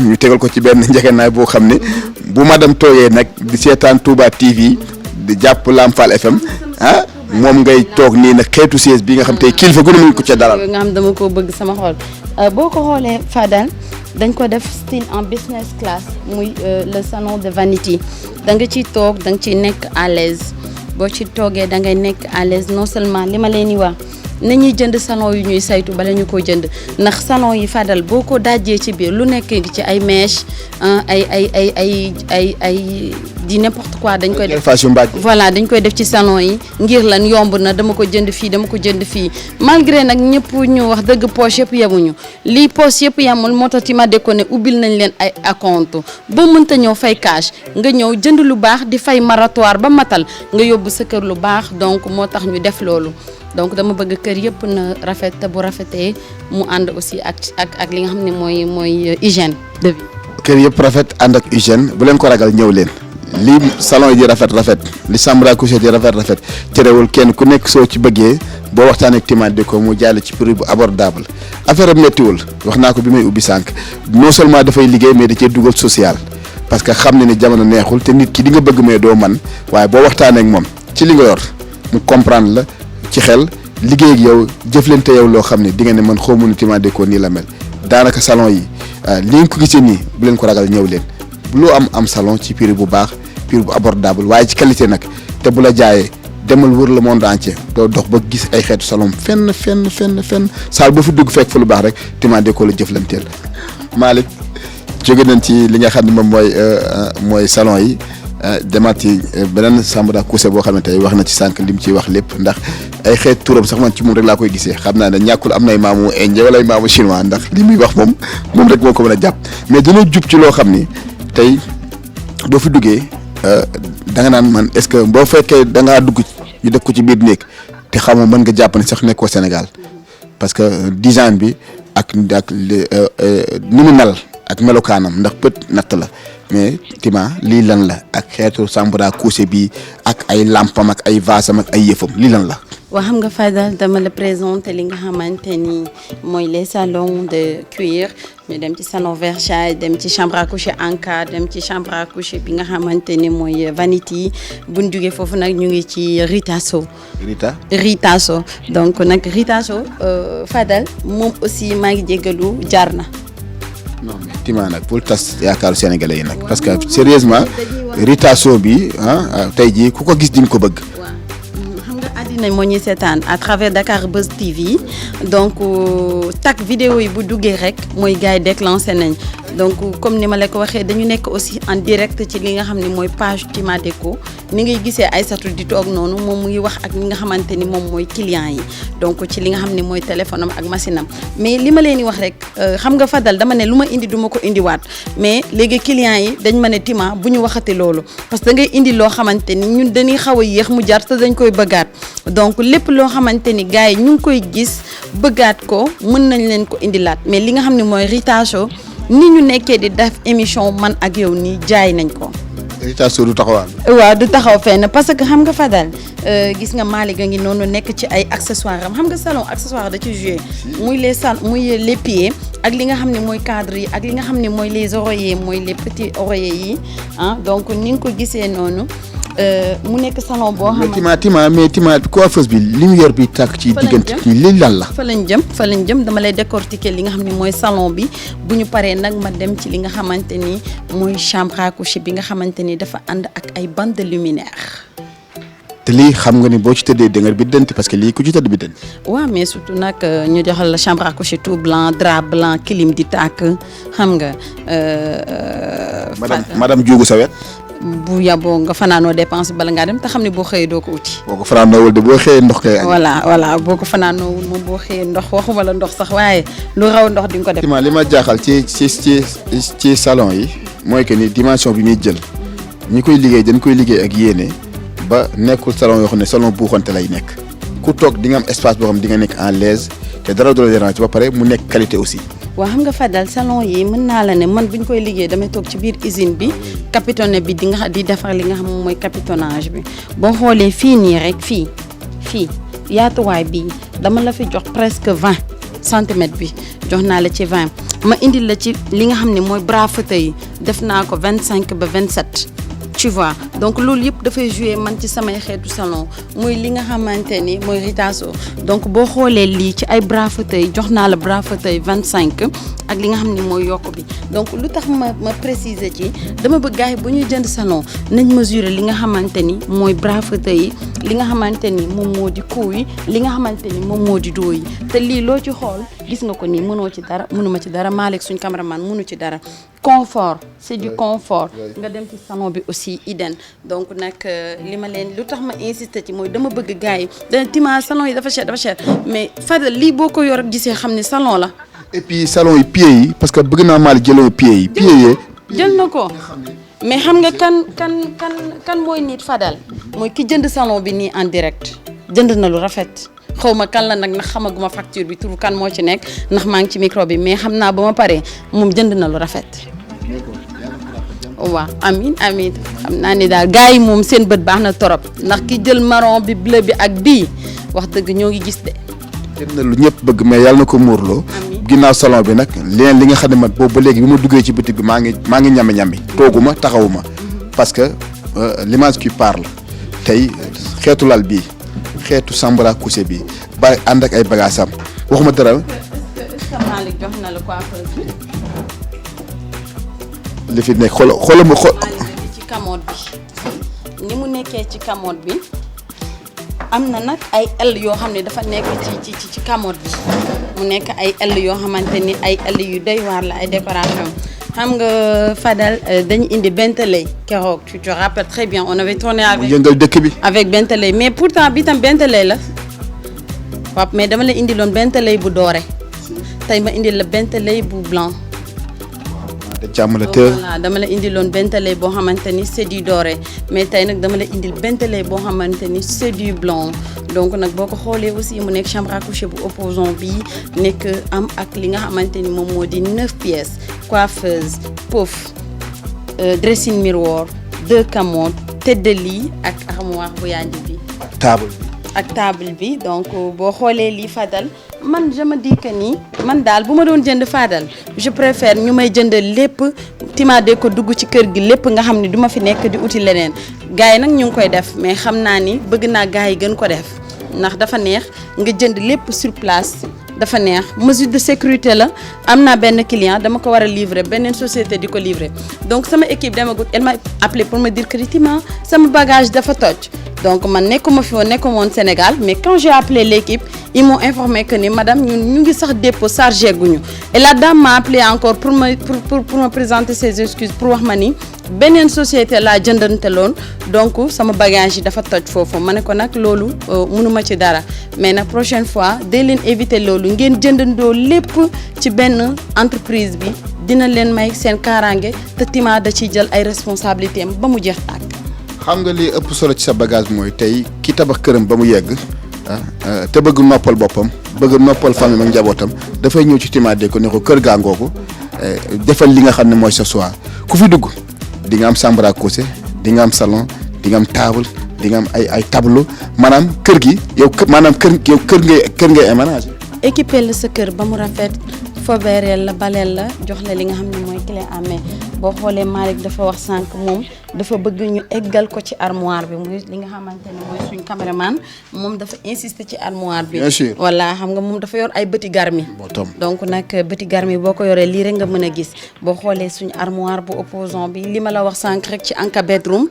ñu tegal ko ci benn njëgënaay boo xam ne bu madame toogee nag di seetaan Touba TV di jàpp Lamfal FM moom ngay toog nii nag xeetu siège bi nga xam tey kilifa gu ne mu ko ca dalal. nga xam dama ko bëgg sama xol boo ko xoolee Fadal dañ ko def style en business class muy le salon de vanity da nga ciy toog da nga ciy nekk à l'aise boo ci toogee da ngay nekk à l'aise non seulement li ma leen di wax. nañuy jënd salon yu ñuy saytu bala ñu ko jënd ndax salon yi Fadal boo ko dajjee ci biir lu nekk ci ay mèche ay di n'importe quoi dañ koy def voilà dañ koy def ci salon yi ngir lan yomb na dama ko jënd fii malgré nag ñëpp ñu wax dëgg poche yëpp yemuñu lii poche yëpp yemul moo tax ma de ko ne ubbil nañ leen ay acompte boo mënta ñëw fay cash nga ñëw jënd lu baax di fay maratoire ba matal nga yóbbu sa kër lu baax donc moo tax ñu def loolu donc dama bëgg kër yëpp na rafet te bu rafetee mu ànd aussi ak li nga xam ne mooy hygiène de vie. kër yëpp rafet ànd ak hygiène bu leen ko ragal ñëw leen li salon yi di rafet li chambre à coucher di rafet terewul kenn ku nekk soo ci bëggee boo waxtaanee ak Tima Déco mu jàll ci prix bu abordable affaire am méttiwul wax naa ko bi may ubbi sànq non seulement dafay liggéey mais da cee dugal social parce que xam ne ni jamono neexul te nit ki di nga bëgg mais doo man waaye boo waxtaanee ak moom ci li nga yor mu comprendre la. ci xel liggéey ak yow jëflante yow loo xam ne di nga ne man xaw ma nu Tima Déco nii la mel daanaka salon yi li nga ko gisee nii bu leen ko ragal ñëw leen loo am salon ci prix bu baax prix bu abordable waaye ci qualité nag te bu la jaayee demal wër le monde entier doo dox ba gis ay xeetu salon fenn saal boo fi dugg fekk fa lu baax rek Tima Déco la jëflanteel. Malick jóge nañ ci li nga xam ne moom mooy salon yi. demaat ci beneen chambre à coucher boo xam ne tey wax na ci sànq lim ciy wax lépp ndax ay xeet turam sax man ci moom rek laa koy gisee xam naa ne ñàkkul am nay maamu indien wala ay maamu chinois ndax li muy wax moom rek moo ko mën a jàpp mais dañoo jub ci loo xam ni tey boo fi duggee da nga naan man est-ce que boo fekkee da ngaa dugg ñu def ko ci biir néeg te xamoo mën nga jàpp ne sax nekkoo Sénégal parce que design bi ak ni mu mel ak melokaanam ndax bët natt la mais Tima lii lan la ak xeetu Sambara couché bi ak ay lampam ak ay vasam ak ay yëfam lii lan la. waa xam nga Fadel dama la présenter li nga xamante ni mooy les salons de cuir ñu dem ci salon Versailles dem ci chambre à coucher Anka dem ci chambre à coucher bi nga xamante ni mooy Vanity bu ñu jugee foofu nag ñu ngi ci Ritasso. Ritasso donc nag Ritasso Fadel moom aussi maa ngi jéggalu jaar na. non mais Tima nag pour tas yaakaaru sénégalais yi nag parce que sérieusement Ritasso bi tey jii ku ko gis di nga ko bëgg. àddina moo ñuy seetaan à travers Dakar Buzz TV donc tak vidéo yi bu duggee rek mooy gars yi déclenché nañ donc comme ni ma la ko waxee dañu nekk aussi en direct ci li nga xam ne mooy page Tima Déco ni ngay gisee Aïssatou di toog noonu moom mu ngi wax ak ñi nga xamante ni moom mooy client yi donc ci li nga xam ne mooy téléphone am ak machine am mais li ma leen di wax rek xam nga Fadal dama ne lu ma indi du ma ko indiwaat mais léegi client yi dañ ma ne Tima bu ñu waxati loolu parce que da ngay indi loo xamante ni ñun dañuy xaw a yéex mu jar te dañ koy bëggaat donc lépp loo xamante ni gars yi ñu ngi koy gis bëggaat ko mën nañ leen ko indilaat mais li nga xam ne mooy Ritasso ni ñu nekkee di def émission man ak yow nii jaay nañ ko. Ritasso du taxawaan. waaw du taxaw fenn parce que xam nga Fadal gis nga Malick a ngi noonu nekk ci ay accessoires am xam nga salon accessoire da ci joué muy les pieds ak li nga xam ne mooy cadre yi ak li nga xam ne mooy les oreillers mooy les petits oreillers yi donc ni nga ko gisee noonu. mu nekk salon boo xamante Tima coiffeuse bi lumière bi tàkk ci diggante li lan la. fa lañ jëm dama lay décortiquer li nga xam ne mooy salon bi bu ñu paree nag ma dem ci li nga xamante ni mooy chambre à coucher bi nga xamante ni dafa ànd ak ay bande luminaire. te lii xam nga ni boo ci tëddee da nga biddanti parce que lii ku ci tëdd biddanti. waaw mais surtout nag ñu joxal la chambre à coucher tout blanc drap blanc clim di tàkk xam nga. madame Diougou sa wet. bu yaboo nga fanaanoo dépense bala ngaa dem te xam ne boo xëyee doo ko uti. boo ko fanaanoowul de boo xëyee ndox kay. voilà boo ko fanaanoowul moom boo xëyee ndox waxuma la ndox sax waaye lu raw ndox di nga ko def. li ma jaaxal ci salon yi mooy que ni dimension bi muy jël ñi koy liggéey dañ koy liggéey ak yéene ba nekkul salon yoo xam ne salon buuxante lay nekk ku toog di nga am espace boo xam di nga nekk en l'aise te dara du la dérange ba pare mu nekk qualité aussi. waaw xam nga Fadal salon yi mën naa la ne man bu ñu koy liggéey damay toog ci biir usine bi capitonné bi di defar li nga xam mooy capitonnage bi boo xoolee fii nii rek fii yaatuwaay bi dama la fi jox presque 20 centimètres bi jox naa la ci 20 ma indil la ci li nga xam ne mooy bras fauteuil yi def naa ko 25 ba 27 tu vois donc loolu yëpp dafay jouer man ci samay xeetu salon muy li nga xamante ni mooy Ritasso donc boo xoolee lii ci ay bras fauteuil jox naa la bras fauteuil 25 ak li nga xam ni mooy yokk bi donc lu tax ma préciser ci dama bëgg gars yi bu ñuy jënd salon nañ mesurer li nga xamante ni mooy bras fauteuil yi li nga xamante ni moom moo di cou yi li nga xamante ni moom moo di dos yi te lii loo ci xool gis nga ko nii mënoo ci dara mënuma ci dara Malick suñ cameraman mënu ci dara confort c'est du confort nga dem ci salon bi aussi idem donc nag li ma leen lu tax ma insister ci mooy dama bëgg gars yi dana Tima salon yi dafa cher mais Fadal lii boo ko yor gisee xam ne salon la. et puis salon yi pieds yi parce que bëgg naa Malick jëloo pieds yi. jël na ko mais xam nga kan mooy nit Fadal mooy ki jënd salon bi nii en direct jënd na lu rafet. xaw ma kan la nag ndax xamaguma facture bi tur kan moo ci nekk ndax maa ngi ci micro bi mais xam naa ba ma paree moom jënd na lu rafet. waaw amin xam naa ni daal gars yi moom seen bët baax na torop ndax ki jël marron bi bleu bi ak bii wax dëgg ñoo ngi gis de. jënd na lu ñëpp bëgg mais yàlla na ko muurloo. ginnaaw salon bi nag li nga xam ne man boobu ba léegi bi ma duggee ci boutique bi maa ngi ñame tooguma taxawuma parce que l'image qui parle tey xeetu lal bii. xeetu Sambara couché bi ba ànd ak ay bagages am waxuma dara. est-ce que Malick jox na la coiffeuse bi. li fi nekk xoolal ma xool. ci commode bi ni mu nekkee ci commode bi am na nag ay L yoo xam ne dafa nekk ci commode bi mu nekk ay L yoo xamante ni ay L yu doy waar la ay décoration xam nga Fadal dañu indi Bentley keroog tu te rappelles très bien on avait tourné avec. mu yëngal dëkk bi. avec Bentley mais pourtant bi tam Bentley la waaw mais dama la indiloon Bentley bu doore tey ma indil la Bentley bu blanc de jàmm la te. voilà dama la indiloon bentelé boo xamante ni c'est du doré mais tey nag dama la indil bentelé boo xamante ni c'est du blanc donc nag boo ko xoolee aussi mu nekk chambre à coucher bu opposant bi nekk am ak li nga xamante ni moom moo di 9 pièces coiffeuse pouf dressing miroir 2 commodes tête de lit ak armoire bu yanj bi. table bi donc boo xoolee lii Fadal man je me dis que ni man daal bu ma doon jënd Fadal je préfère ñu may jënd lépp timaade ko dugg ci kër gi lépp nga xam ne du ma fi nekk di uti leneen gars yi nag ñu ngi koy def mais xam naa ni bëgg naa gars yi gën ko def ndax dafa neex nga jënd lépp sur place dafa neex mesure de sécurité la am naa benn client dama ko war a livrer beneen société di ko livrer donc sama équipe demagut elle m'a appelé pour me dire que Tima sama bagage dafa toj donc man nekkuma fi woon Sénégal mais quand j'ai appelé l'équipe ils m'ont informé que ni madame ñun ñu ngi sax dépôt chargé guñu et la dame m'a appelé encore pour me présenter ses excuses pour wax ma ni beneen société laa jëndanteloon donc sama bagage yi dafa toj foofu ma ne ko nag loolu mënuma ci dara mais nag prochaine fois day leen éviter loolu ngeen jëndandoo lépp ci benn entreprise bi dina leen may seen kaaraange te Tima da ciy jël ay responsabilités am ba mu jeex tàkk. xam nga li ëpp solo ci sa bagage mooy tey ki tabax këram ba mu yegg te bëgg noppal boppam bëgg noppal famille ak njabootam dafay ñëw ci Tima Déco ne ko kër gaa ngoogu defal li nga xam ne mooy sa choix ku fi dugg di nga am chambre à coucher di nga am salon di nga am table di nga am ay tableau maanaam kër gi yow maanaam kër ngay aménager. équipé la sa kër ba mu rafet fobeereel la baleel la jox la li nga xam ne mooy clé en main boo xoolee Malick dafa wax sànq moom dafa bëgg ñu eggal ko ci armoire bi muy li nga xamante ne mooy suñ caméraman moom dafa insister ci armoire bi. bien sûr voilà xam nga moom dafa yor ay bëti garmi donc nag bëti garmi boo ko yoree lii rek nga mën a gis boo xoolee suñ armoire bu opposant bi li ma la wax sànq rek ci Anka bedroom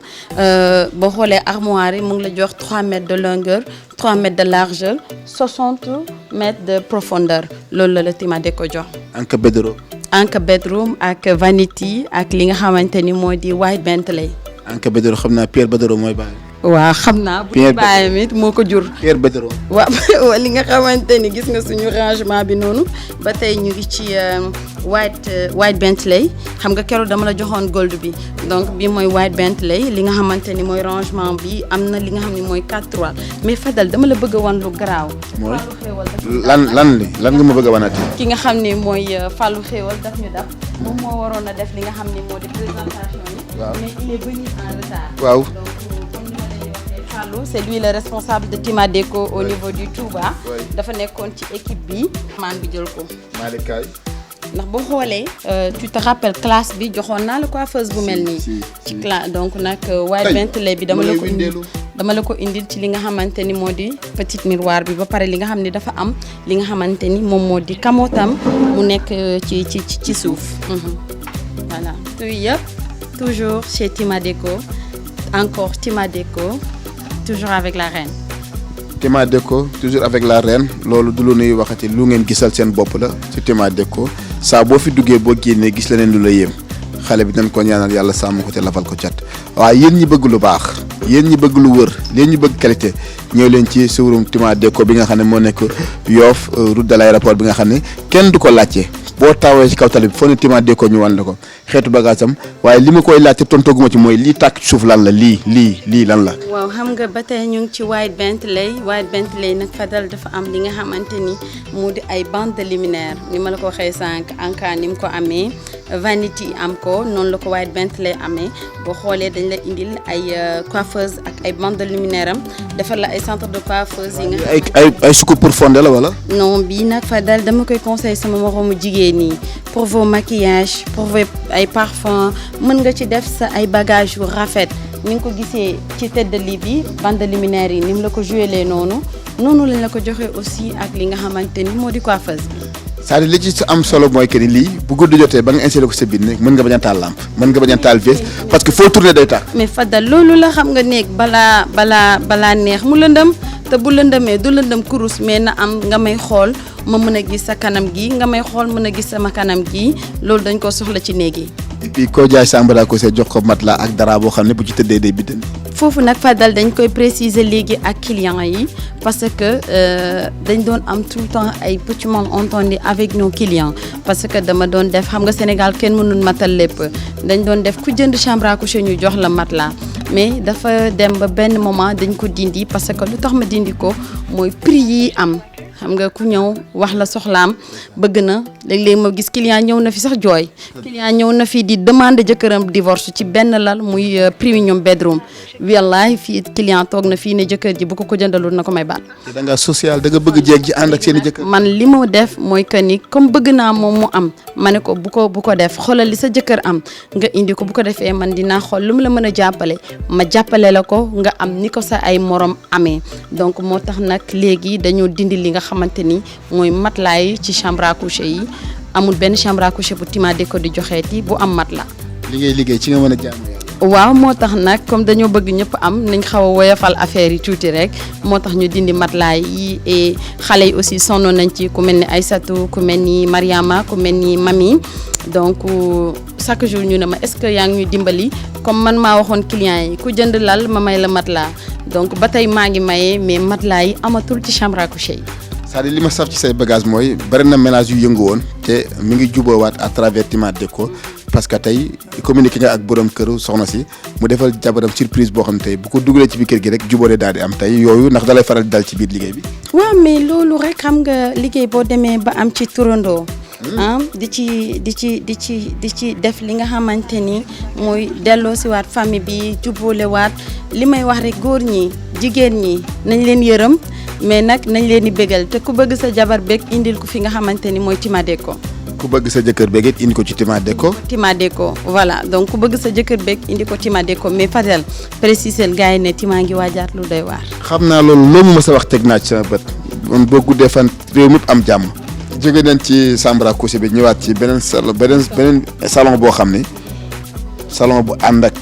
boo xoolee armoire yi mu ngi la jox 3 mètres de longueur 3 mètres de largeur 60 mètres de profondeur loolu la Tima Déco jox. Anka bedroom ak vanity ak li nga xamante ni moo di white Bentley. Anka bedroom xam naa Pierre Bedroom mooy bàyyi. waaw xam naa bu ñu bàyyam it moo ko jur. Pierre Bedroom. waaw li nga xamante ni gis nga suñu rangement bi noonu ba tey ñu ngi ci white Bentley xam nga keroog dama la joxoon gold bi donc bi mooy white Bentley li nga xamante ni mooy rangement bi am na li nga xam ne mooy 4-3 mais Fadal dama la bëgg a wan lu garaaw. mooy lan nga ma bëgg a wanati. ki nga xam ne mooy Fallou Xéwal daf ñu dab moom moo waroon a def li nga xam ne moo di présentation yi. waaw mais il est venu en retard. waaw. c'est lui le responsable de Tima Déco au niveau du Touba. dafa nekkoon ci équipe bi. maan bi jël ko. Malick Kaye. ndax boo xoolee. tu te rappelles classe bi joxoon naa la coiffeuse bu mel nii. ci classe donc nag white Bentley bi dama la ko indil ci li nga xamante ni moo di petite miroir bi ba pare li nga xam ne dafa am li nga xamante ni moom moo di kamotam mu nekk ci suuf. voilà yooyu yëpp toujours chez Tima Déco encore Tima Déco. toujours avec la reine. Tima Déco toujours avec la reine loolu du lu nuy waxati lu ngeen gisal seen bopp la ci Tima Déco saa boo fi duggee boo génnee gis leneen lu la yéem xale bi dañ ko ñaanal yàlla sàmm ko te lafal ko cat waaye yéen ñi bëgg lu baax yéen ñi bëgg lu wër yéen ñi bëgg qualité ñëw leen ci showroom Tima Déco bi nga xam ne moo nekk Yoff route de l'aéroport bi nga xam ne kenn du ko laajte boo taawee ci kaw tali bi foo ne Tima Déco ñu wan la ko xeetu bagage am waaye li ma koy laajte tontooguma ci mooy lii tàkk ci suuf lan la lii lan la. waaw xam nga ba tey ñu ngi ci white Bentley nag Fadal dafa am li nga xamante ni mu di ay bande de luminaire ni ma la ko waxee sànq Anka ni mu ko amee vanity am ko noonu la ko white Bentley amee boo xoolee dañ la indil ay coiffeuse ak ay bande de luminaire am defar la ay centre de coiffeuse yi nga. ay scoop pour fonder la wala. non bii nag Fadal dama koy conseil sama moromu jigéen ñi pour vos maquillages pour vos ay parfum mën nga ci def sa ay bagages yu rafet ni nga ko gisee ci tête de lit bi bande luminaire yi ni mu la ko joué noonu lañ la ko joxee aussi ak li nga xamante ni moo di coiffeuse bi. c'est-à-dire li ci am solo mooy que ni lii bu guddi jotee ba nga installé ko sa biir néeg mën nga bañ a taal lampe mën nga bañ a taal vis parce que foo tourné day tax. mais Fadal loolu la xam nga néeg balaa neex mu lëndëm te bu lëndëmee du lëndëm kurus mais na am nga may xool ma mën a gis sa kanam gi nga may xool mën a gis sama kanam gi loolu dañ ko soxla ci néeg yi. et puis koo jaay chambre à coucher jox ko matelas ak dara boo xam ne bu ci tëddee day bidden foofu nag Fadal dañ koy préciser léegi ak clients yi parce que dañ doon am tout le temps ay petits malentendus avec nos clients parce que dama doon def xam nga Sénégal kenn mënul matal lépp dañ doon def ku jënd chambre à coucher ñu jox la matelas mais dafa dem ba benn moment dañ ko dindi parce que lu tax ma dindi ko mooy prix yi am xam nga ku ñëw wax la soxlaam bëgg na léeg-léeg ma gis client ñëw na fi sax jooy client ñëw na fi di demander jëkkëram divorce ci benn lal muy premium bedroom wallahi fii client toog na fii ne jëkkër ji bu ko jëndalul na ko may baal. te da nga social da nga bëgg jeeg ji ànd ak seen i jëkkër. man li ma def mooy que ni comme bëgg naa moom mu am ma ne ko bu ko def xoolal li sa jëkkër am nga indi ko bu ko defee man dinaa xool lu mu la mën a jàppale ma jàppale la ko nga am ni ko sa ay morom amee donc moo tax nag léegi dañoo dindi li nga xamante ni mooy matelas yi ci chambre à coucher yi amul benn chambre à coucher bu Tima Déco di joxeeti bu am matelas. li ngay liggéey ci nga mën a jaamu yàlla. waaw moo tax nag comme dañoo bëgg ñëpp am nañ xaw a woyofal affaire yi tuuti rek moo tax ñu dindi matelas yi et xale yi aussi sonnoon nañ ci ku mel ni Aïssatou ku mel ni Mariama ku mel ni Mami donc chaque jour ñu ne ma est-ce que yaa ngi ñuy dimbali comme man maa waxoon clients yi ku jënd lal ma may la matelas donc ba tey maa ngi maye mais matelas yi amatul ci chambre à coucher yi. c'est-à-dire li ma saf ci say bagage mooy bari na ménage yu yëngu woon te mi ngi juboowaat à travers Tima Déco parce que tey communiqué nga ak borom këru soxna si mu defal jabaram surprise boo xam ne tey bu ko dugalee ci biir kër gi rek jubóole daal di am tey yooyu ndax dalay faral di dal ci biir liggéey bi. waaw mais loolu rek xam nga liggéey boo demee ba am ci turandoo. di ci def li nga xamante ni mooy delloo si waat famille bi jubóole waat li may wax rek góor ñi jigéen ñi nañ leen yërëm mais nag nañ leen di bégal te ku bëgg sa jabar beeg indil ko fi nga xamante ni mooy Tima Déco. ku bëgg sa jëkkër beeg it indi ko ci Tima Déco. Tima Déco voilà donc ku bëgg sa jëkkër beeg indi ko Tima Déco mais Fadel préciser gars yi ne Tima ngi waajaat lu doy waar. xam naa loolu loo mu mës a wax teg naa ci sama bët man boo guddee fan réew mi am jàmm. jóge nañ ci chambre à coucher bi ñëwaat ci beneen salon boo xam ni salon bu ànd ak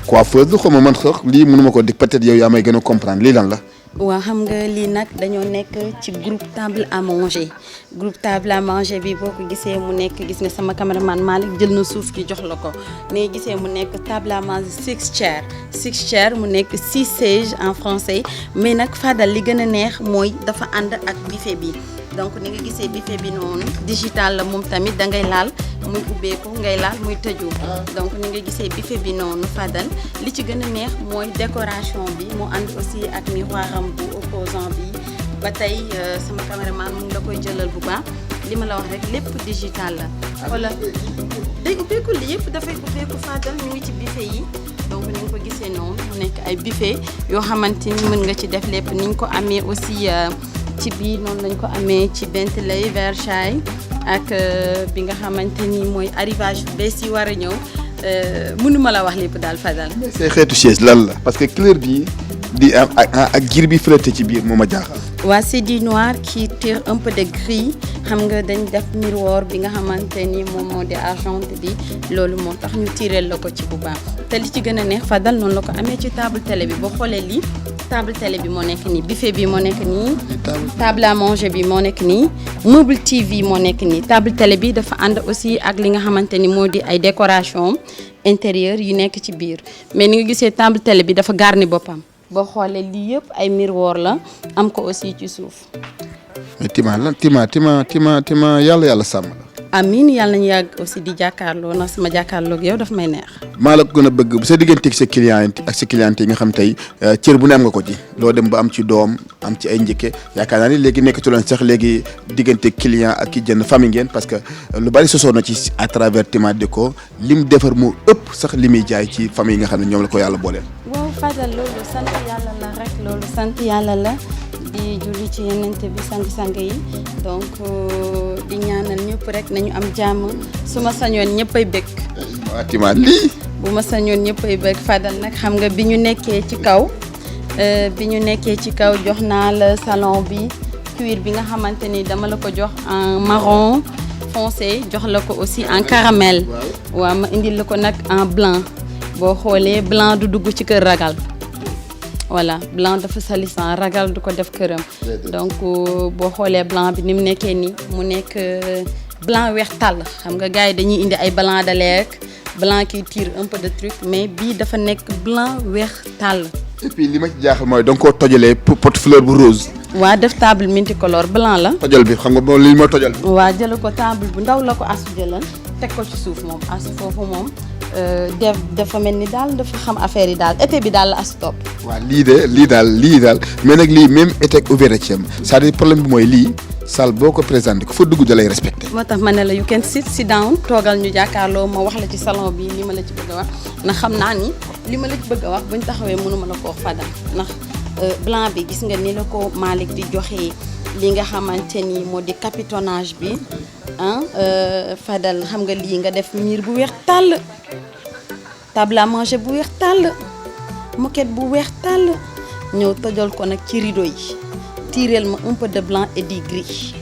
coiffeuse xaw ma man sax lii mënuma ko dig peut-être yow yaa may gën a comprendre lii lan la. waaw xam nga lii nag dañoo nekk ci groupe table à manger bi boo ko gisee mu nekk gis nga sama caméraman Malick jël na suuf ki jox la ko ni gisee mu nekk table à manger six chair mu nekk 6 sièges en français mais nag Fadal li gën a neex mooy dafa ànd ak buffet bi donc ni nga gisee buffet bi noonu digital la moom tamit da ngay laal muy ubbeeku ngay laal muy tëju donc ni nga gisee buffet bi noonu Fadal li ci gën a neex mooy décoration bi mu ànd aussi ak miroiram bu opposant bi ba tey sama caméraman mu ngi la koy jëlal bu baax li ma la wax rek lépp digital la wala day ubbeeku li yëpp dafay ubbeeku Fadal ñu ngi ci buffet yi donc ni nga ko gisee noonu mu nekk ay buffet yoo xamante ni mën nga ci def lépp ni ñu ko amee aussi ci bii noonu lañ ko amee ci Bentley Versailles ak bi nga xamante ni mooy arrivage bees yi war a ñëw mënuma la wax lépp daal Fadal. say xeetu chaise lan la parce que couleur bi di am ak gir bi flotté ci biir moo ma jaaxal. waa c'est du noir qui tire un peu de gris xam nga dañ def miroir bi nga xamante ni moom moo di argenté bi loolu moo tax ñu tireel la ko ci bu baax te li ci gën a neex Fadal noonu la ko amee ci table télé bi boo xoolee lii table télé bi moo nekk nii buffet bi moo nekk nii table à manger bi moo nekk nii meuble TV moo nekk nii table télé bi dafa ànd aussi ak li nga xamante ni moo di ay décoration intérieure yu nekk ci biir mais ni nga gisee table télé bi dafa garni boppam boo xoolee lii yëpp ay miroir la am ko aussi ci suuf. mais Tima yàlla sàmm la. amiin yàlla nañu yàgg aussi di jàkkaarloo ndax sama jàkkaarloog yow daf may neex. maa la ko gën a bëgg sa digganteeg sa client ak sa cliente yi nga xam tey cër bu ne am nga ko ci loo dem ba am ci doom am ci ay njëkke yaakaar naa ni léegi nekkatu leen sax léegi diggante client ak ki jënd famille ngeen parce que lu bari sosoo na ci à travers Tima Déco lim defar mu ëpp sax li muy jaay ci famille yi nga xam ne ñoom la ko yàlla booleel. waaw Fadal loolu sant yàlla la rek loolu sant yàlla la. di julli ci yenente bi sang-sang yi donc di ñaanal ñëpp rek nañu am jàmm su ma sañoon ñëppay bëgg. waaw Tima lii. bu ma sañoon ñëppay bëgg Fadal nag xam nga bi ñu nekkee ci kaw jox naa la salon bi cuir bi nga xamante ni dama la ko jox en marron foncé jox la ko aussi en caramel. waaw ma indil la ko nag en blanc boo xoolee blanc du dugg ci kër ragal. voilà blanc dafa salissant ragal du ko def këram donc boo xoolee blanc bi ni mu nekkee nii mu nekk blanc weex tàll xam nga gars yi dañuy indi ay blanc de lekk blanc qui tire un peu de truc mais bii dafa nekk blanc weex tàll. et puis li ma ci jaaxal mooy da nga koo tojalee pot fleur bu rose. waa def table multicolore blanc la. tojal bi xam nga moom li ma tojal. waa jël ko table bu ndaw la ko asu jëlal teg ko ci suuf moom asu foofu moom dafa mel ni daal dafa xam affaire yi daal été bi daal la asu topp. waaw lii daal mais nag lii même été ak ouvert ci am c'est-à-dire problème bi mooy lii salle boo ko présenté ku fa dugg da lay respecté. moo tax ma ne la you can sit down toogal ñu jàkkaarloo ma wax la ci salon bi li ma la ci bëgg a wax ndax xam naa ni li ma la ci bëgg a wax buñ taxawee mënu ma la koo Fadal ndax blanc bi gis nga ni la ko Malick di joxee li nga xamante ni moo di capitonnage bi Fadal xam nga lii nga def mur bu weex tàll table à manger bu weex tàll moquette bu weex tàll ñëw tojal ko nag ci rideau yi tireel ma un peu de blanc et du gris.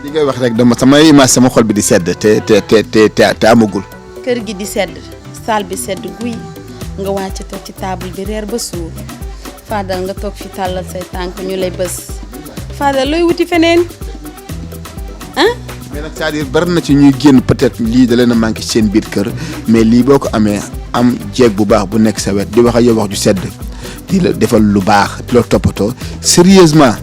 li ngay wax rek dama samay image sama xol bi di sedd te amagul. kër gi di sedd salle bi sedd guy nga wàcc toog ci table bi reer ba suur Fadal nga toog fi tàllal say tànk ñu lay bës Fadal looy wuti feneen mais nag c'est-à-dire bari na ci ñuy génn peut-être lii da leen a manqué seen biir kër mais lii boo ko amee am jeeg bu baax bu nekk sa wet di wax ak yow wax ju sedd di la defal lu baax di la toppatoo sérieusement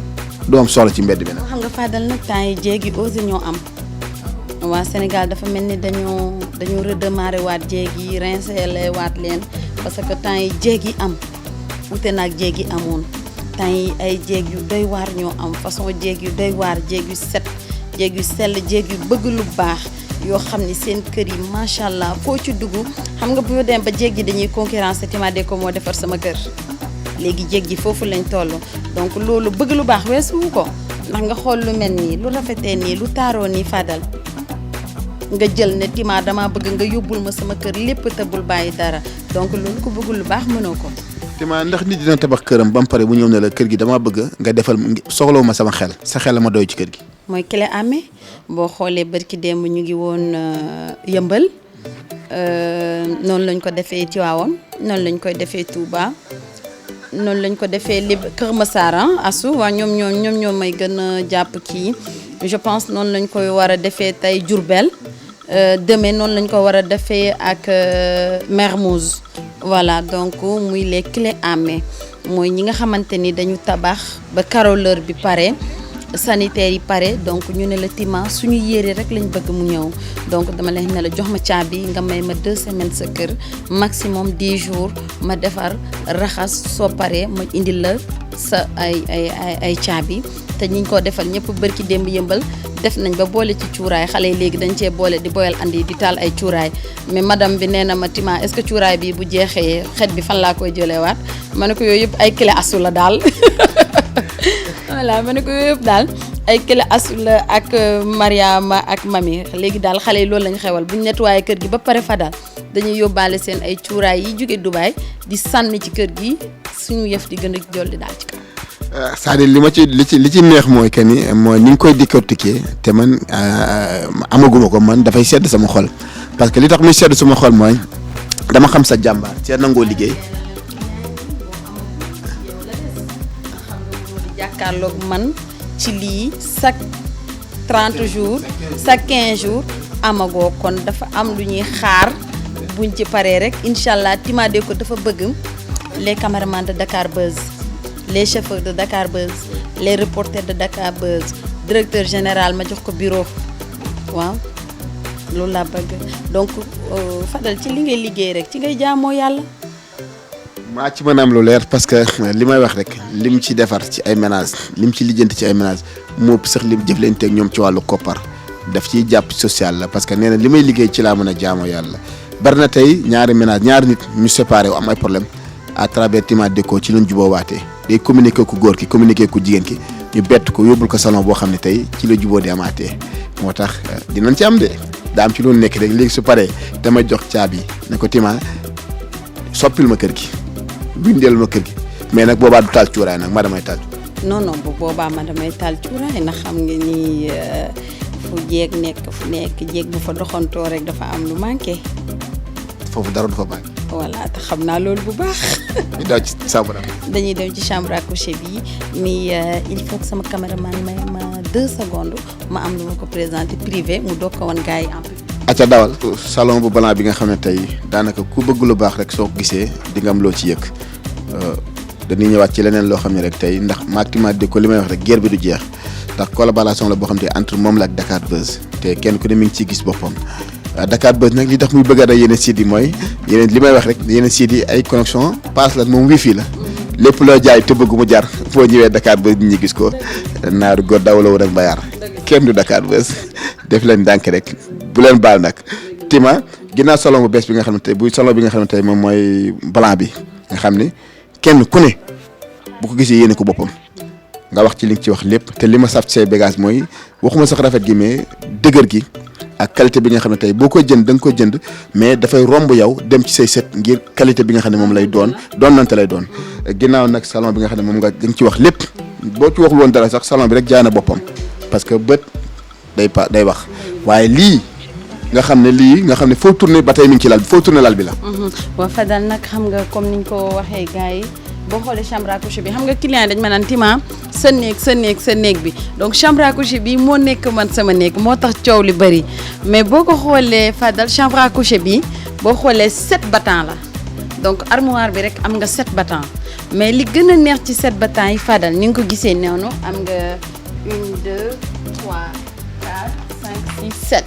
doo am soxla ci mbedd bi nag. xam nga Fadal nag temps yi jéegi osé ñoo am waa Sénégal dafa mel ni dañoo redémarrer waat jéegi rinceele waat leen parce que temps yi jéegi am wute naag jéegi amoon temps yi ay jéeg yu doy waar ñoo am façon jéeg yu doy waar jéeg yu set jéeg yu sell jéeg yu bëgg lu baax yoo xam ni seen kër yi macha allah foo ci dugg xam nga bu ñu dem ba jéeg yi dañuy concurrence Tima Déco moo defar sama kër léegi jéeg ji foofu lañ toll donc loolu bëgg lu baax weesuwu ko ndax nga xool lu mel nii lu rafetee nii lu taaroo nii Fadal nga jël ne Tima dama bëgg nga yóbbul ma sama kër lépp te bul bàyyi dara donc loolu ko bëgg lu baax mënoo ko. Tima ndax nit dina tabax këram ba mu pare bu ñëw ne la kër gi dama bëgg nga defal soxlawu ma sama xel sa xel la ma doy ci kër gi. mooy clé amee boo xoolee barki démb ñu ngi woon yëmbal noonu lañ ko defee Tivaouane noonu lañ koy defee Touba noonu lañ ko defee Kër Massar asu waa ñoom may gën a jàpp kii je pense noonu lañ koy war a defee tey Diourbel demain noonu lañ ko war a defee ak Mermoz voilà donc muy les clés en main mooy ñi nga xamante ni dañu tabax ba carreleur bi pare sanitaire yi pare donc ñu ne la Tima suñu yére rek lañ bëgg mu ñëw donc dama leen ne la jox ma caabi nga may ma 2 semaines sa kër maximum 10 jours ma defar raxas soo paree ma indil la sa ay caabi te ñi ñu ko defal ñëpp bërki démb yëmbal def nañ ba boole ci cuuraay xale yi léegi dañ cee boole di boyal andi di taal ay cuuraay mais madame bi nee na ma Tima est-ce que cuuraay bi bu jeexee xet bi fan laa koy jëlewaat ma ne ko yooyu yëpp ay clé asu la daal voilà ma ne ko yooyu yëpp daal ay clé asu la ak Mariama ak Mami léegi daal xale yi loolu lañ xewal bu ñu nettoyé kër gi ba pare Fadal dañuy yóbbaale seen ay cuuraay yi jóge Dubaï di sànni ci kër gi suñu yëf di gën a jolli daal ci kaw. c'est-à-dire li ci neex mooy que ni mooy ni nga koy décortiquer te man amaguma ko man dafay sedd sama xol parce que li tax muy sedd sama xol mooy dama xam sa jàmbaar ci nangoo liggéey. jàkkaarloog man ci lii chaque 30 jours chaque 15 jours amagoo kon dafa am lu ñuy xaar buñ ci paree rek incha allah Tima Déco dafa bëgg les caméramans de Dakar Buzz les chauffeurs de Dakar Buzz les reporters de Dakar Buzz directeur général ma jox ko bureau waaw loolu laa bëgg donc Fadal ci li ngay liggéey rek ci ngay jaamoo yàlla. maa ci mën a am lu leer parce que li may wax rek lim ci defar ci ay ménages lim ci lijjanti ci ay ménages moo sax lim jëflante ak ñoom ci wàllu koppar daf ciy jàpp social la parce que nee na li may liggéey ci laa mën a jaamoo yàlla bari na tey ñaari nit ñu séparé wu am ay problème à travers Tima Déco ci lañ juboo waatee day communiquer ku góor ki communiquer ku jigéen ki ñu bett ko yóbbul ko salon boo xam ne tey ci la juboo di amaatee moo tax dinañ ci am de daa am ci loolu nekk rek léegi su paree dama jox caabi ne ko Tima soppil ma kër gi bindeel ma kër gi mais nag boobaa du taal cuuraay nag ma damay taal. non bu boobaa ma damay taal cuuraay ndax xam nga ni fu jéeg nekk fu nekk jéeg bu fa doxantoo rek dafa am lu manqué. foofu dara du fa baax. voilà te xam naa loolu bu baax. ñu daw ci chambre dañuy dem ci chambre à coucher bi mais il faut que sama caméraman may ma 2 secondes ma am lu ma ko présenté privé mu doog ko woon gars yi en public. acca dawal. salon bu blanc bi nga xam ne tey daanaka ku bëgg lu baax rek soo ko gisee di nga am loo ci yëg dañuy ñëwaat ci leneen loo xam ne rek tey ndax Tima Déco li may wax rek guerre bi du jeex ndax collaboration la boo xam te entre moom la ak Dakar Buzz te kenn ku ne mi ngi ciy gis boppam. Dakar Buzz nag li tax muy bëgg a day yeneen sites yi mooy yeneen li may wax rek yeneen sites yi ay connexion passe la moom wifi la lépp loo jaay te bëgg mu jar boo ñëwee Dakar Buzz nit ñi gis ko naaru góor dawlawu rek mbayaar kenn du Dakar Buzz def leen ndànk rek bu leen baal nag. Tima ginnaaw salon bu bees bi nga xam ne tey buy salon bi nga xam ne tey moom mooy blanc bi nga xam ne kenn ku ne bu ko gisee yéene ko boppam nga wax ci li nga ci wax lépp te li ma saf ci say bagage mooy waxuma sax rafet gi mais dëgër gi ak qualité bi nga xam ne tey boo koy jënd da nga ko jënd mais dafay romb yow dem ci say set ngir qualité bi nga xam ne moom lay doon nante lay doon ginnaaw nag salon bi nga xam ne moom nga ci wax lépp boo ci waxul woon dara sax salon bi rek jaay na boppam parce que bët day wax waaye lii nga xam ne foo tourné ba tey mi ngi ci lal bi foo tourné lal bi la. waaw Fadal nag xam nga comme niñ ko waxee gars yi boo xoolee chambre à coucher bi xam nga client dañ ma naan Tima sa néeg bi donc chambre à coucher bi moo nekk man sama néeg moo tax coow li bëri mais boo ko xoolee Fadal chambre à coucher bi boo xoolee 7 battants la donc armoire bi rek am nga 7 battants mais li gën a neex ci 7 battants yi Fadal ni nga ko gisee noonu am nga 1 2 3 4 5 6 7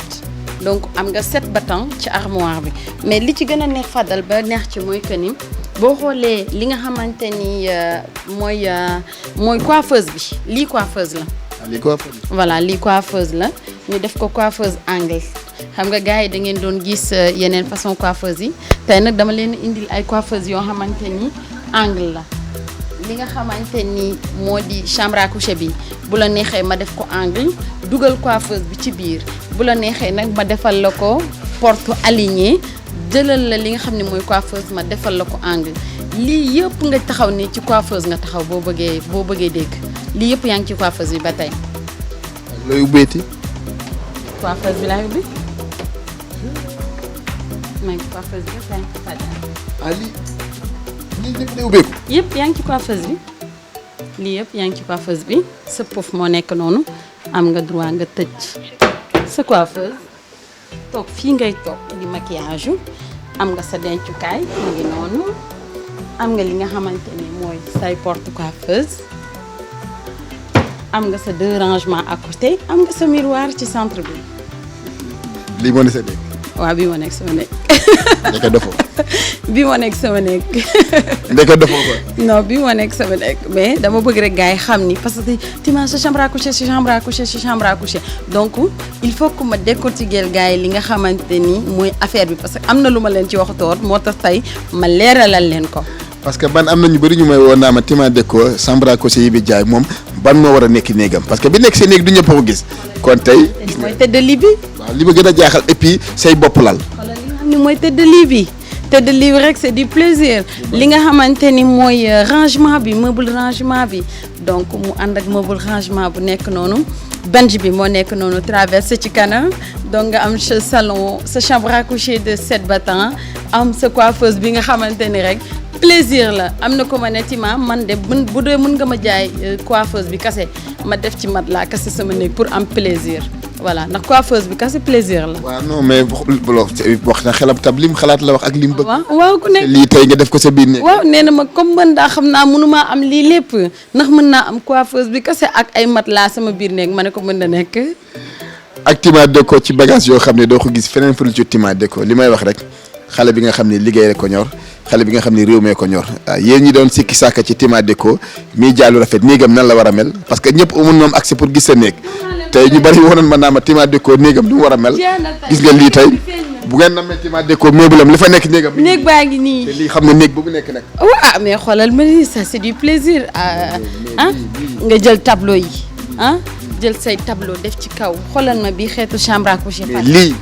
donc am nga 7 battants ci armoire bi mais li ci gën a neex Fadal ba neex ci mooy que ni boo xoolee li nga xamante ni mooy coiffeuse bi lii coiffeuse la. lii coiffeuse. voilà lii coiffeuse la ñu def ko coiffeuse angle xam nga gars yi da ngeen doon gis yeneen façon coiffeuse yi tey nag dama leen indil ay coiffeuse yoo xamante ni angle la li nga xamante ni moo di chambre à coucher bi bu la neexee ma def ko angle dugal coiffeuse bi ci biir bu la neexee nag ma defal la ko porte alignée jëlal la li nga xam ne mooy coiffeuse ma defal la ko angle lii yëpp nga taxaw ni ci coiffeuse nga taxaw boo bëggee dégg lii yëpp yaa ngi ci coiffeuse bi ba tey. looy ubbeeti. coiffeuse bi laay ubbi maa ngi ci coiffeuse bi ba tey. lii lépp lay ubbeeku. yëpp yaa ngi ci coiffeuse bi lii yëpp yaa ngi ci coiffeuse bi sa pof moo nekk noonu am nga droit nga tëj sa coiffeuse. toog fii ngay toog di maquillage am nga sa dencukaay mu ngi noonu am nga li nga xamante ni mooy say porte coiffeuse am nga sa 2 rangements à côté am nga sa miroir ci centre bi. lii moo ne sa néeg. waaw bii moo nekk sama néeg. ndeke defoo. bii moo nekk sama néeg. ndeke defoo ko. non bii moo nekk sama néeg mais dama bëgg rek gars yi xam ni parce que Tima sa chambre à coucher sa chambre à coucher sa chambre à coucher donc il faut que ma décortiquer gars yi li nga xamante ni mooy affaire bi parce que am na lu ma leen ci waxatoon moo tax tey ma leeralal leen ko. parce que ban am na ñu bëri ñu may woo naa ma Tima Déco chambre à coucher yi bi jaay moom ban moo war a nekk néegam parce que bi nekk seen néeg du ñëpp ko gis kon tey. mooy tëdd lii bi. waaw li ma gën a jaaxal et puis say bopp lal. xoolal li nga xam ne mooy tëdd lii bi. tëdd lii rek c'est du plaisir li nga xamante ni mooy rangement bi meuble rangement bi donc mu ànd ak meuble rangement bu nekk noonu bench bi moo nekk noonu traversé ci kanam donc nga am sa salon sa chambre à coucher de 7 battants am sa coiffeuse bi nga xamante ni rek plaisir la am na ko ma ne Tima man de bu dee mën nga ma jaay coiffeuse bi kase ma def ci mat laa kase sama néeg pour am plaisir voilà ndax coiffeuse bi kase plaisir la. waaw non mais wax na xelam tab lim xalaat la wax ak lim bëgg. waaw ku nekk lii tey nga def ko sa biir néeg. waaw nee na ma comme man daa xam naa mënumaa am lii lépp ndax mën naa am coiffeuse bi kase ak ay mat laa sama biir néeg ma ne ko mën na nekk. ak Tima Déco ci bagage yoo xam ne doo ko gis feneen fu dul ci Tima Déco li may wax rek xale bi nga xam ne liggéey rek ko ñor xale bi nga xam ne réew mee ko ñor waaw yéen ñi doon sikki sàkka ci Tima Déco mii jaalu rafet néegam nan la war a mel parce que ñëpp amun moom accès pour gis sa néeg tey ñu bari wonoon ma naa ma Tima Déco néegam du mu war a mel gis nga lii tey bu ngeen namee Tima Déco meuble li fa nekk néegam néeg baa ngi nii te lii xam nga néeg bu mu nekk nag waaw mais xoolal ma ni ça c'est du plaisir nga jël tableau yi jël say tableau def ci kaw xoolal ma bii xeetu chambre à coucher lii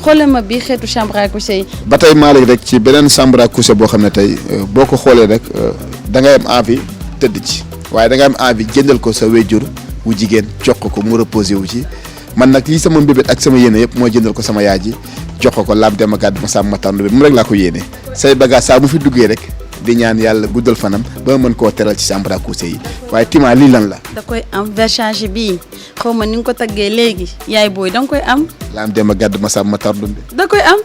xoolal ma bii xeetu chambre à coucher yi ba tey maa rek ci beneen chambre à coucher boo xam ne tey boo ko xoolee rek da ngay am envie tëdd ci waaye da ngay am envie jëndal ko sa wéjur wu jigéen jox ko mu reposé wu ci man nag lii sama mbébét ak sama yéene yëpp moo jëndal ko sama yaay ji jox ko laam dem ak ma sàmm ma tànn bi moom rek laa ko yéene say bagage saa mu fi duggee rek di ñaan yàlla guddal fanam ba mën koo teral ci chambre à coucher yi waaye Tima lii lan la. da koy am Versace bii xaw ma ni nga ko taggee léegi yaay booy da nga koy am. la am dem a gàdd ma sàmm ma tar dunde. da koy am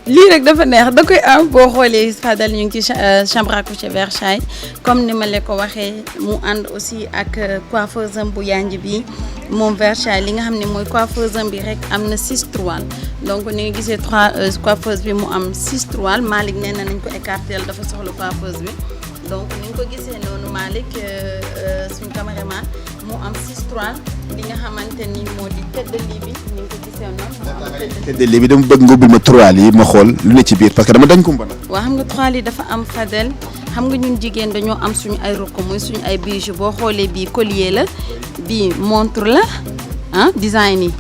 lii rek dafa neex da koy am boo xoolee Fadel ñu ngi ci chambre à coucher Versace comme ni ma leen ko waxee mu ànd aussi ak coiffeuse am bu yanj bi moom Versace li nga xam ne mooy coiffeuse am bi rek am na 6 toiles donc ni nga gisee 3 coiffeuse bi mu am 6 toiles Malick nee na nañ ko écarter dafa soxla coiffeuse bi donc ni nga ko gisee noonu Malick suñu caméraman mu am 6 toiles li nga xamante ni moo di tête de lit bi ni nga ko gisee noonu. tête de lit bi dama bëgg nga ubbil ma toile yi ma xool lu ne ci biir parce que dama dañ kumba nag. waaw xam nga toile yi dafa am Fadel xam nga ñun jigéen dañoo am suñu ay rokk mooy suñu ay bijoux boo xoolee bii collier la bii montre la design yi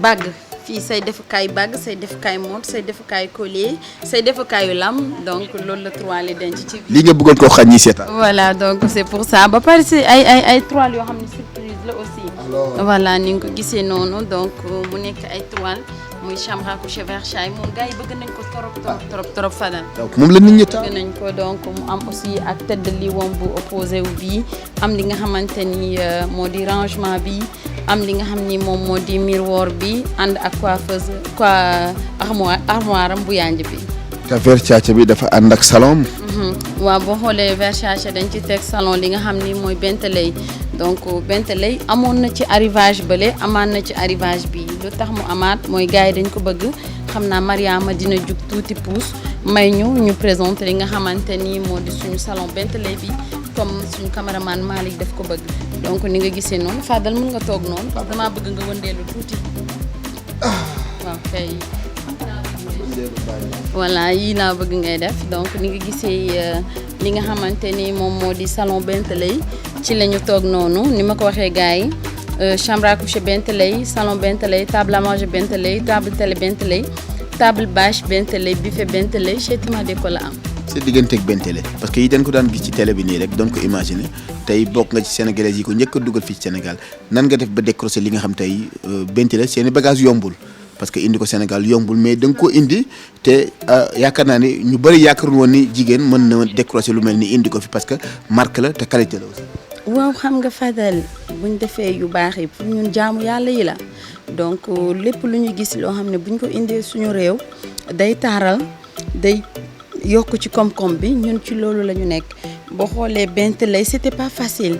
bague fii say defukaay bague say defukaay montre say defukaay collier say defukaayu lam donc loolu la toile yi denc ci. lii nga bëggoon koo xañ ñi seetaan. voilà donc c'est pour ça ba pare si ay toile yoo xam ne surprise la aussi. voilà ni nga ko gisee noonu donc mu nekk ay toile muy chambre à coucher Versace moom gars yi bëgg nañ ko trop Fadal. donc moom la nit ñi taal bëgg nañ ko donc mu am aussi ak tête de lit wam bu opposé wu bii am li nga xamante ni moo di rangement bi am li nga xam ni moom moo di miroir bi ànd ak coiffeuse armoire am bu yanj bi. te Versace bi dafa ànd ak salon. waaw boo xoolee Versace dañ ci teg salon li nga xam ni mooy Bentley donc Bentley amoon na ci arrivage bële amaat na ci arrivage bi lu tax mu amaat mooy gars yi dañ ko bëgg xam naa Mariama dina jug tuuti pousse may ñu présenter li nga xamante ni moo di suñu salon Bentley bi comme suñu caméraman Malick daf ko bëgg donc ni nga gisee noonu Fadal mën nga toog noonu parce que damaa bëgg nga wëndeelu tuuti waaw kay. voilà yii laa bëgg ngay def donc ni nga gisee li nga xamante ni moom moo di salon Bentley ci la ñu toog noonu ni ma ko waxee gars yi chambre à coucher Bentley salon Bentley table à manger Bentley table télé Bentley table bâche Bentley buffet Bentley chez Tima Déco la am. sa digganteeg Bentley parce que yi dañ ko daan gis ci télé bi nii rek doon ko imaginer tey bokk nga ci sénégalais yi ko njëkk a dugal fii ci Sénégal nan nga def ba décrocher li nga xam tey Bentley seeni bagage yombul. parce que indi ko Sénégal yombul mais da nga ko indi te yaakaar naa ni ñu bëri yaakaarul woon ni jigéen mën na décrocher lu mel ni indi ko fi parce que marque la te qualité la aussi. waaw xam nga Fadel buñ defee yu baax yi pour ñun jaamu yàlla yi la donc lépp lu ñu gis loo xam ne buñ ko indee suñu réew day taaral day yokk ci koom-koom bi ñun ci loolu la ñu nekk boo xoolee Bentley c'était pas facile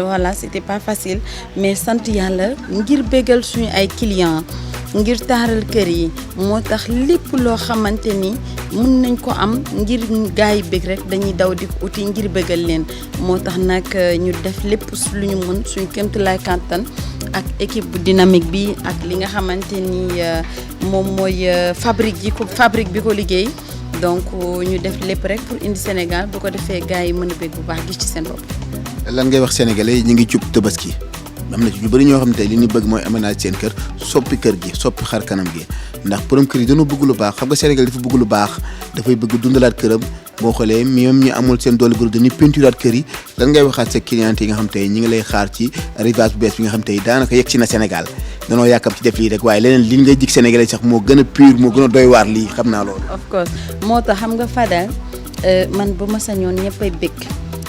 voilà c'était pas facile mais sant yàlla ngir bégal suñu ay clients ngir taaral kër yi moo tax lépp loo xamante ni mën nañ ko am ngir gars yi bég rek dañuy daw di ko uti ngir bégal leen moo tax nag ñu def lépp lu ñu mën suñu kéemtulaay kàttan ak équipe bu dynamique bi ak li nga xamante ni moom mooy fabrique bi ko liggéey donc ñu def lépp rek pour indi Sénégal bu ko defee gars yi mën a bég bu baax gis ci seen bopp. lan ngay wax sénégalais yi ñu ngi jub tabaski am na ci ñu bëri ñoo xam ne tey li ñu bëgg mooy aménage seen kër soppi kër gi soppi xar kanam gi ndax borom kër yi dañoo bëgg lu baax xam nga Sénégal dafa bëgg lu baax dafay bëgg dundalaat këram boo xoolee même ñu amul seen doole bëri dañuy peinturaat kër yi lan ngay waxaat sa client yi nga xam tey ñi ngi lay xaar ci arrivage bu bees bi nga xam tey daanaka yegg si na Sénégal danoo yàkkam ci def lii rek waaye leneen li ngay jig sénégalais sax moo gën a pur moo gën a doy waar lii xam naa loolu. of course moo tax xam nga Fadal man bu ma sañoon ñëppay bëgg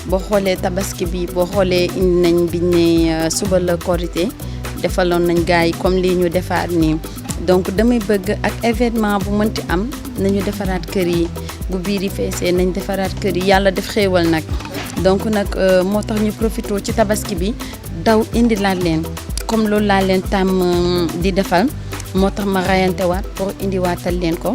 boo xoolee tabaski bi boo xoolee indi nañ biñ ne suba la korité defaloon nañ gars yi comme lii ñu defaat nii donc damay bëgg ak événement bu mënti am nañu defaraat kër yi bu biir yi feesee nañ defaraat kër yi yàlla def xéewal nag donc nag moo tax ñu profité ci tabaski bi daw indi laat leen comme loolu laa leen tàmm di defal moo tax ma rayantewaat pour indiwaatal leen ko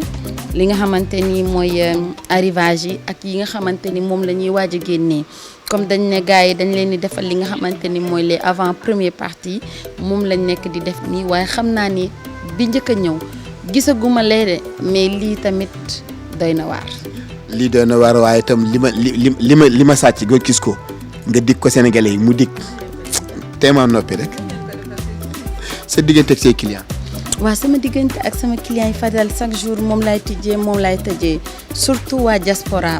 li nga xamante ni mooy arrivage yi ak yi nga xamante ni moom la ñuy waaj a génnee comme dañ ne gars yi dañ leen di defal li nga xamante ni mooy les avant première partie moom lañ nekk di def nii waaye xam naa ni bi njëkk a ñëw gisaguma leede mais lii tamit doy na waar. lii doy na waar waaye itam li ma sàcc nga gis ko nga dig ko Sénégalais yi mu dig téemaa noppi rek sa diggante ak say clients. waaw sama diggante ak sama clients yi Fadal chaque jour moom laay tijjee moom laay tëjee surtout waa diaspora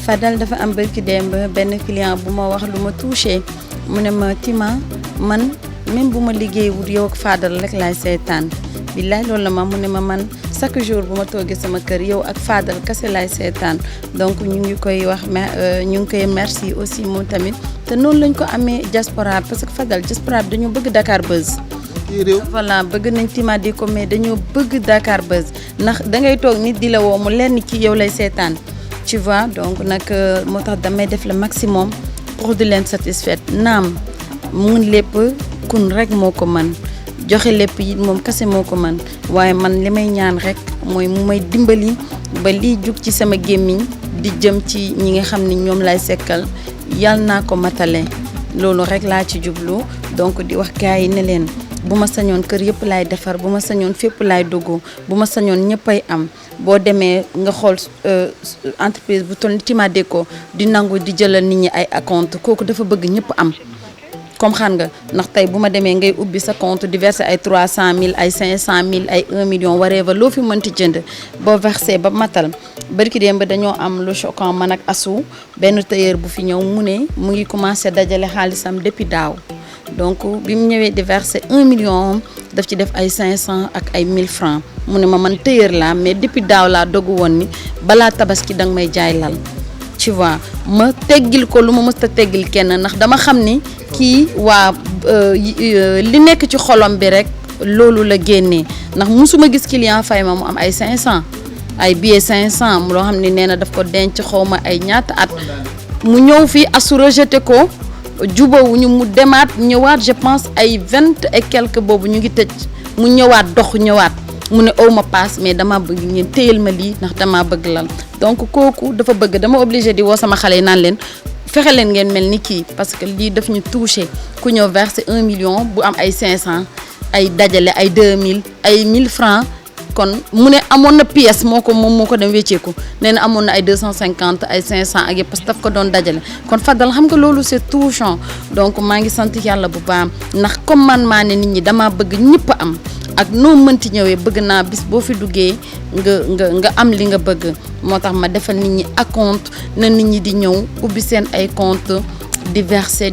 Fadal dafa am bërki démb benn client bu ma wax lu ma touché mu ne ma Tima man même bu ma liggéey wut yow ak Fadal rek laay seetaan billaay loolu la ma mu ne ma man chaque jour bu ma toogee sama kër yow ak Fadel kese laay seetaan donc ñu ngi koy wax ñu ngi koy merci aussi moom tamit te noonu lañ ko amee diaspora parce que Fadel diaspora bi dañoo bëgg Dakar Buzz. voilà bëgg nañ Timadi ko mais dañoo bëgg Dakar Buzz ndax da ngay toog nit di la woo mu lenn ci yow lay seetaan tu vois donc nag moo tax damay def le maximum pour di leen satisfaire naam mun lépp kun rek moo ko mën joxe lépp yi moom kese moo ko mën waaye man li may ñaan rek mooy mu may dimbali ba lii jug ci sama gémmiñ di jëm ci ñi nga xam ni ñoom lay sekkal yal naa ko matale loolu rek laa ci jublu donc di wax gars yi ne leen bu ma sañoon kër yëpp laay defar bu ma sañoon fépp laay dugg bu ma sañoon ñëppay am boo demee nga xool entreprise bu toll ni Timadi ko di nangu di jëlal nit ñi ay compte kooku dafa bëgg ñëpp am comme xam nga ndax tey bu ma demee ngay ubbi sa compte di verser ay 300 000 ay 500 000 ay 1 million whatever loo fi mënti jënd boo versé ba matal barki démb ba dañoo am lu choquant man ak asu benn tailleur bu fi ñëw mu ne mu ngi commencé dajale xaalisam depuis daaw donc bi mu ñëwee di verser 1 million daf ci def ay 500 ak ay 1000 francs mu ne ma man tailleur laa mais depuis daaw laa dogu woon ni balaa tabaski danga may jaay lal tu vois ma teggil ko lu ma mës a teggil kenn ndax dama xam ni kii waa li nekk ci xolom bi rek loolu la génnee ndax musuma gis client fay ma mu am ay 500 ay billets 500 mu loo xam ne nee na daf ko denc xaw ma ay ñaata at mu ñëw fii asu rejeté ko jubawuñu mu demaat ñëwaat je pense ay 20 et quelque boobu ñu ngi tëj mu ñëwaat dox ñëwaat mu ne aw ma paas mais dama bëgg ngeen téyel ma lii ndax dama bëgg lal donc kooku dafa bëgg dama obligé di woo sama xale yi naan leen fexe leen ngeen mel ni kii parce que lii daf ñu touché ku ñëw verser 1 million bu am ay 500 ay dajale ay 2000 ay 1000 francs kon mu ne amoon na pièce moo ko dem wécceeku nee na amoon na ay 250 ay 500 ak yëpp parce que daf ko doon dajale kon Fadel xam nga loolu c'est touchant donc maa ngi sant yàlla bu baax ndax comme man maa ne nit ñi dama bëgg ñëpp am ak noo mënti ñëwee bëgg naa bis boo fi duggee nga am li nga bëgg moo tax ma defal nit ñi ak compte na nit ñi di ñëw ubbi seen ay compte di verser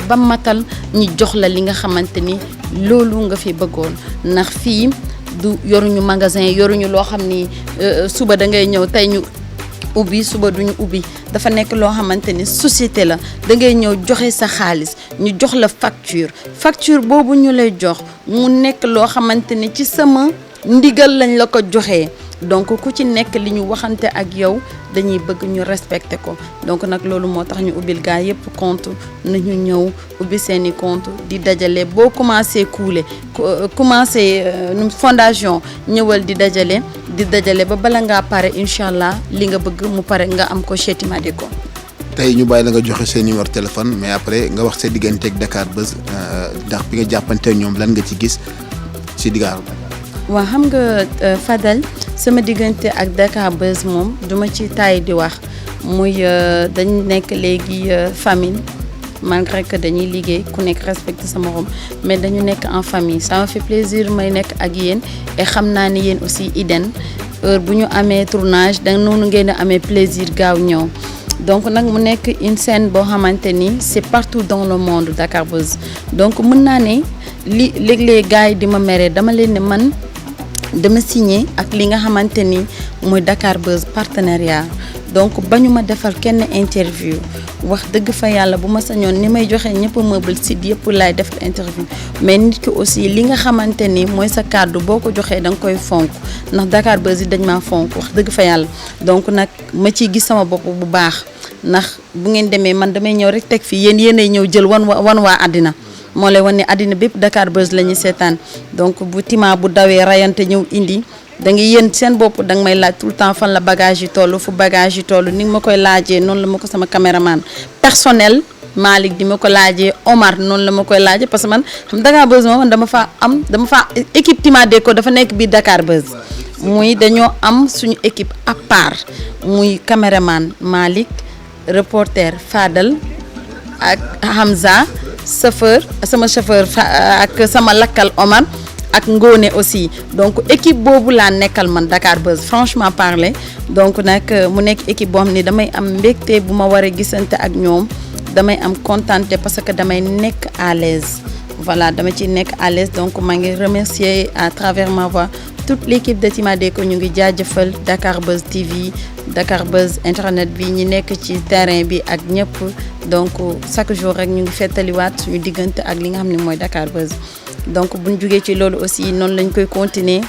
ba matal ñi jox la li nga xamante ni loolu nga fi bëggoon ndax fii du yoruñu magasin yoruñu loo xam ni suba da ngay ñëw tey ñu ubbi suba duñu ubbi dafa nekk loo xamante ni société la da ngay ñëw joxe sa xaalis ñu jox la facture boobu ñu lay jox mu nekk loo xamante ni ci sama ndigal lañ la ko joxee donc ku ci nekk li ñu waxante ak yow dañuy bëgg ñu respecter ko donc nag loolu moo tax ñu ubbil gaa yëpp compte nañu ñëw ubbi seeni compte di dajale boo commencé commencé fondation ñëwal di dajale ba bala ngaa pare incha allah li nga bëgg mu pare nga am ko chez Timadi ko. tey ñu bàyyi la nga joxe seen numéro téléphone mais après nga wax sa diggante ak Dakar Buzz ndax bi nga jàppante ñoom lan nga ci gis ci Dakar. waaw xam nga Fadel sama diggante ak Dakar Buzz moom duma ci taay di wax muy dañ nekk léegi famille malgré que dañuy liggéey ku nekk respecté sa morom mais dañu nekk en famille ça me fait plaisir may nekk ak yéen et xam naa ni yéen aussi idem heure bu ñu amee tournage da noonu ngeen a amee plaisir gaaw ñëw donc nag mu nekk une scène boo xamante ni c'est partout dans le monde Dakar Buzz donc mën naa ne léeg-léeg gars yi di ma mere dama leen ne man dama signé ak li nga xamante ni mooy Dakar Buzz partenariat donc bañu ma defal kenn interview wax dëgg fa yàlla bu ma sañoon ni may joxe ñëpp meuble site yëpp laay defal interview mais nit ki aussi li nga xamante ni mooy sa kàddu boo ko joxee da nga koy fonk ndax Dakar Buzz yi dañ maa fonk wax dëgg fa yàlla donc nag ma ciy gis sama bopp bu baax ndax bu ngeen demee man damay ñëw rek teg fii yéenay ñëw jël wan waa àddina moo lay wan ne àddina bépp Dakar Buzz la ñuy seetaan donc bu tima bu dawee rayante ñëw indi da nga yéen seen bopp da nga may laaj tout le temps fan la bagage yi toll fu bagage yi toll ni nga ma koy laajee noonu la ma ko sama caméraman personnel Malick di ma ko laajee Omar noonu la ma koy laajee parce que man xam Dakar Buzz moom dama faa équipe Timadi ko dafa nekk biir Dakar Buzz muy dañoo am suñu équipe à part muy caméraman Malick reporter Fadel ak Hamza sama chauffeur ak sama lakkal Omar ak Ngone aussi donc équipe boobu laa nekkal man Dakar Buzz franchement parler donc nag mu nekk équipe boo xam ni damay am mbégte bu ma waree gisante ak ñoom damay am contenté parce que damay nekk à l'aise voilà dama ci nekk à l'aise donc maa ngi remercier à travers ma voix toute l'équipe de Tima Déco ñu ngi jaajëfal Dakar Buzz TV Dakar Buzz internet bi ñi nekk ci terrain bi ak ñëpp donc chaque jour rek ñu ngi fettaliwaat suñu diggante ak li nga xam ne mooy Dakar Buzz donc buñ jugee ci loolu aussi noonu lañ koy continuer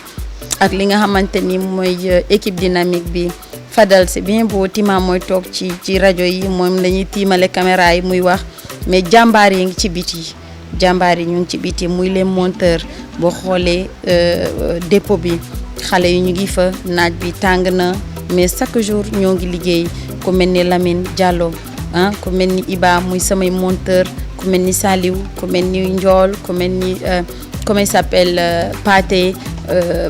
ak li nga xamante ni mooy équipe dynamique bi Fadel c'est bien beau Tima mooy toog ci rajo yi moom la ñuy tiimale caméra yi muy wax mais jàmbaar yi ngi ci biti jàmbaar yi ñu ngi ci biti muy les monteurs boo xoolee dépôt bi xale yi ñu ngi fa naaj bi tàng na mais chaque jour ñoo ngi liggéey ku mel ni Lamine Diallo ah ku mel ni Iba muy samay monteur ku mel ni Saliou ku mel ni Ndiol ku mel ni comment il s'appelle Pathé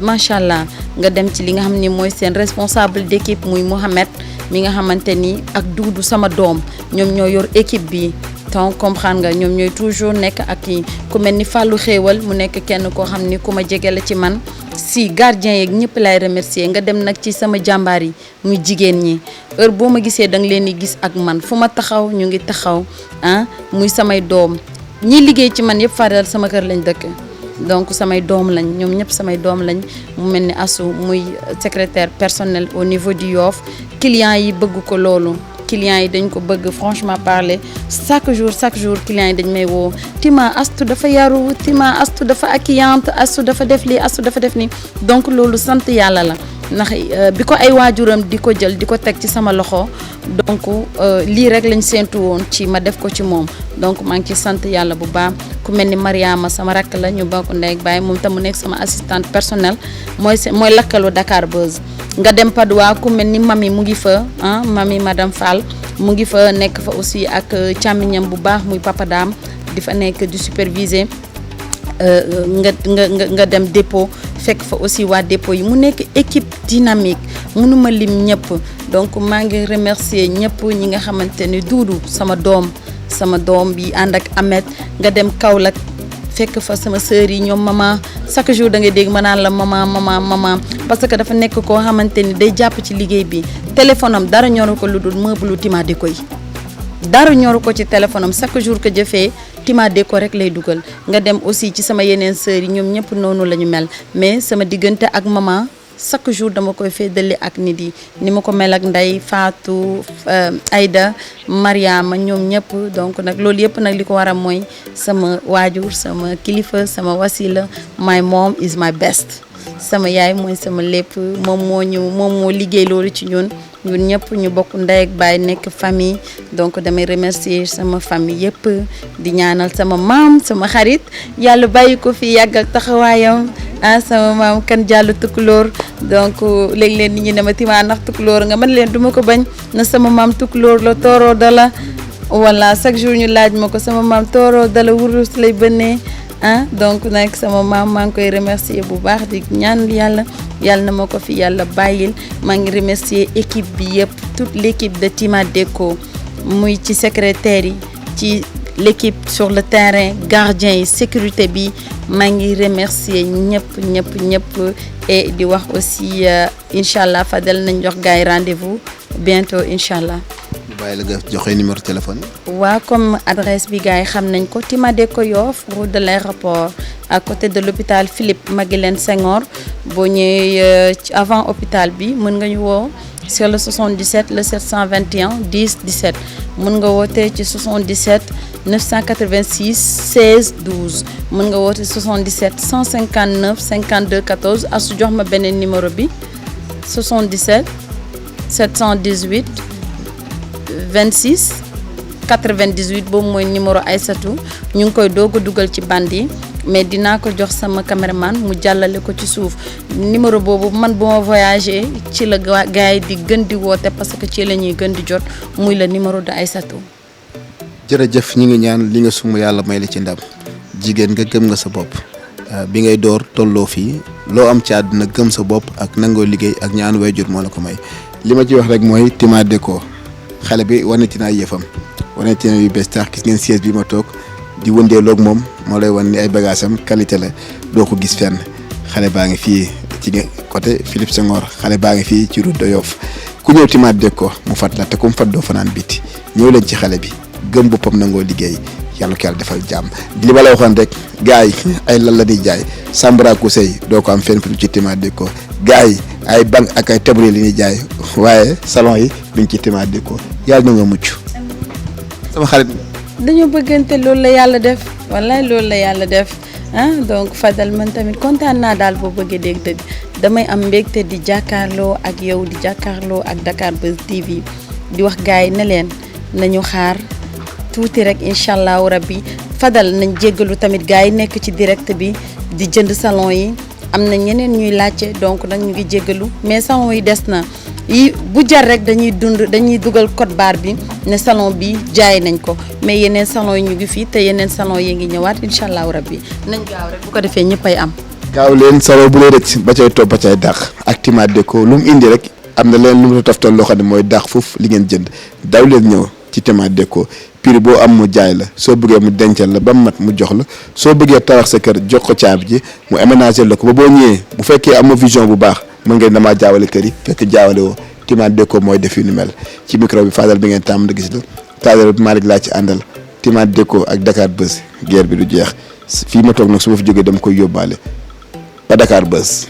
macha allah nga dem ci li nga xam ni mooy seen responsable d'équipe muy Mohamed mi nga xamante ni ak Doudou sama doom ñoom ñoo yor équipe bi donc comprendre nga ñoom ñooy toujours nekk ak ku mel ni Fallou Xéewal mu nekk kenn koo xam ni ku ma jege la ci man si gardien yeeg ñëpp lay remercier nga dem nag ci sama jàmbaar yi muy jigéen ñi heure boo ma gisee da nga leen di gis ak man fu ma taxaw ñu ngi taxaw ah muy samay doom ñi liggéey ci man yëpp Fadel sama kër lañ dëkk donc samay doom lañ ñoom ñëpp samay doom lañ mu mel ni asu muy secrétaire personnel au niveau du Yoff clients yi bëgg ko loolu clients yi dañ ko bëgg franchement parler chaque jour clients yi dañ may woo Tima Astu dafa yaru Tima Astu dafa accueillante Astu dafa def lii Astu dafa def nii donc loolu sant yàlla la ndax bi ko ay waajuram di ko jël di ko teg ci sama loxo donc lii rek lañ séentu woon ci ma def ko ci moom donc maa ngi ci sant yàlla bu baax ku mel ni Mariama sama rakk la ñu bokk ndey ak baay moom tam mu nekk sama assistante personnelle mooy lakkalu Dakar Buzz nga dem Padoua ku mel ni mami mu ngi fa ah mami madame Fall mu ngi fa nekk fa aussi ak càmmiñam bu baax muy Papa Dame di fa nekk di superviser nga dem dépôt fekk fa aussi waa dépôt yi mu nekk équipe dynamique mënuma lim ñëpp donc maa ngi remercier ñëpp ñi nga xamante ni Doudou sama doom bi ànd ak Ahmed nga dem Kaolack fekk fa sama sœur yi ñoom maman chaque jour da ngay dégg ma naan la maman parce que dafa nekk koo xamante ni day jàpp ci liggéey bi téléphone am dara ñoru ko lu dul meuble Tima Déco yi dara ñoru ko ci téléphone am chaque jour que jëfee Tima Déco rek lay dugal nga dem aussi ci sama yeneen sœurs yi ñoom ñëpp noonu la ñu mel mais sama diggante ak maman chaque jour dama koy féddali ak nit yi ni ma ko mel ak Ndeye Fatou Aïda Mariama ñoom ñëpp donc nag loolu yëpp nag li ko waral mooy sama waajur sama kilifa sama wasila my mom is my best sama yaay mooy sama lépp moom moo liggéey loolu ci ñun ñëpp ñu bokk ndey ak baay nekk famille donc damay remercier sama famille yëpp di ñaanal sama maam sama xarit yàlla bàyyi ko fi yàggal taxawaayam ah sama maam kan jàllu tukulóor donc léeg-léeg nit ñi ne ma Tima ndax tukulóor nga man leen duma ko bañ na sama maam tukulóor la tooroo dala wala chaque jour ñu laaj ma ko sama maam tooroo dala wurus lay bënnee ah donc nag sama maam maa ngi koy remercier bu baax di ñaan yàlla na ma ko fi yàlla bàyyil maa ngi remercier équipe bi yëpp toute l'équipe de Tima Déco muy ci secrétaire yi ci l'équipe sur le terrain gardien yi sécurité bi maa ngi remercier ñëpp et di wax aussi incha allah Fadel nañ jox gars yi rendez-vous bientôt incha allah. ñu bàyyi la nga joxe numéro téléphone. waaw comme adresse bi gars yi xam nañ ko Tima Déco Yoff route de l'aéroport à côté de l'hôpital Philippe Maguilène Senghor boo ñëwee avant hôpital bi mën nga ñu woo sur le 77 le 721 10 17 mën nga woote ci 77 986 16 12 mën nga woote 77 159 52 14 asu jox ma beneen numéro bi 77 718 26 98 boobu mooy numéro Aïssatou ñu ngi koy doog a dugal ci band yi mais dinaa ko jox sama caméraman mu jàllale ko ci suuf numéro boobu man bu ma voyagé ci la gars yi di gën di woote parce que ci la ñuy gën di jot muy le numéro de Aïssatou. jërëjëf ñi ngi ñaan li nga sumb yàlla may la ci ndam jigéen nga gëm nga sa bopp bi ngay door tolloo fii loo am ci àdduna gëm sa bopp ak nangoo liggéey ak ñaan waajur moo la ko may li ma ci wax rek mooy Tima Déco xale bi waneti naa yëfam waneti na yu bees tax gis ngeen siège bi ma toog di wëndeeloog moom moo lay wan ni ay bagages am qualité la doo ko gis fenn xale baa ngi fii ci côté Philippe Senghor xale baa ngi fii ci route de Yoff ku ñëw Tima Déco mu fat la te ku mu fat doo fanaan biti ñëw leen ci xale bi gëm boppam nangoo liggéey yàlla ko yàlla defal jàmm li ma la waxoon rek gars yi ay lan la di jaay Sambara Kusey doo ko am fenn fu ci Tima Déco gars yi ay banc ak ay tablier li ñuy jaay waaye salon yi mi ngi ci Tima Déco yàlla na nga mucc sama xarit. dañoo bëggante loolu la yàlla def wallaay loolu la yàlla def donc Fadel man tamit kontaan naa daal boo bëggee dégg dëgg damay am mbégte di jàkkaarloo ak yow di jàkkaarloo ak Dakar Buzz TV di wax gars yi ne leen nañu xaar tuuti rek incha allahu rabbi Fadel nañ jéggalu tamit gars yi nekk ci direct bi di jënd salon yi am na ñeneen ñuy laajte donc nag ñu ngi jéggalu mais salon yi des na yi bu jar rek dañuy dugal code barre bi ne salon bi jaay nañ ko mais yeneen salon yi ñu ngi fii te yeneen salon yi ngi ñëwaat incha allahu rabbi nañ gaaw rek bu ko defee ñëppay am. gaaw leen salon bu lay rëcc ba cay topp ba cay dàq ak Tima Déco lu mu indi rek am na leen lu mu toftal loo xam ne mooy dàq foofu li ngeen jënd daw leen ñëw ci Tima Déco prix boo am mu jaay la soo bëggee mu dencal la ba mu mat mu jox la soo bëggee tabax sa kër jox ko caabi ji mu aménager la ko ba boo ñëwee bu fekkee am vision bu baax mën ngeen damaa jaawale kër yi fekk jaawale woo Tima Déco mooy def yu ni mel ci micro bi Fadel bi ngeen tàmm da gis la Fadel bi Malick laa ci àndal Tima Déco ak Dakar Buzz guerre bi du jeex fii ma toog nag su ma fi jógee dama koy yóbbaale ba Dakar Buzz.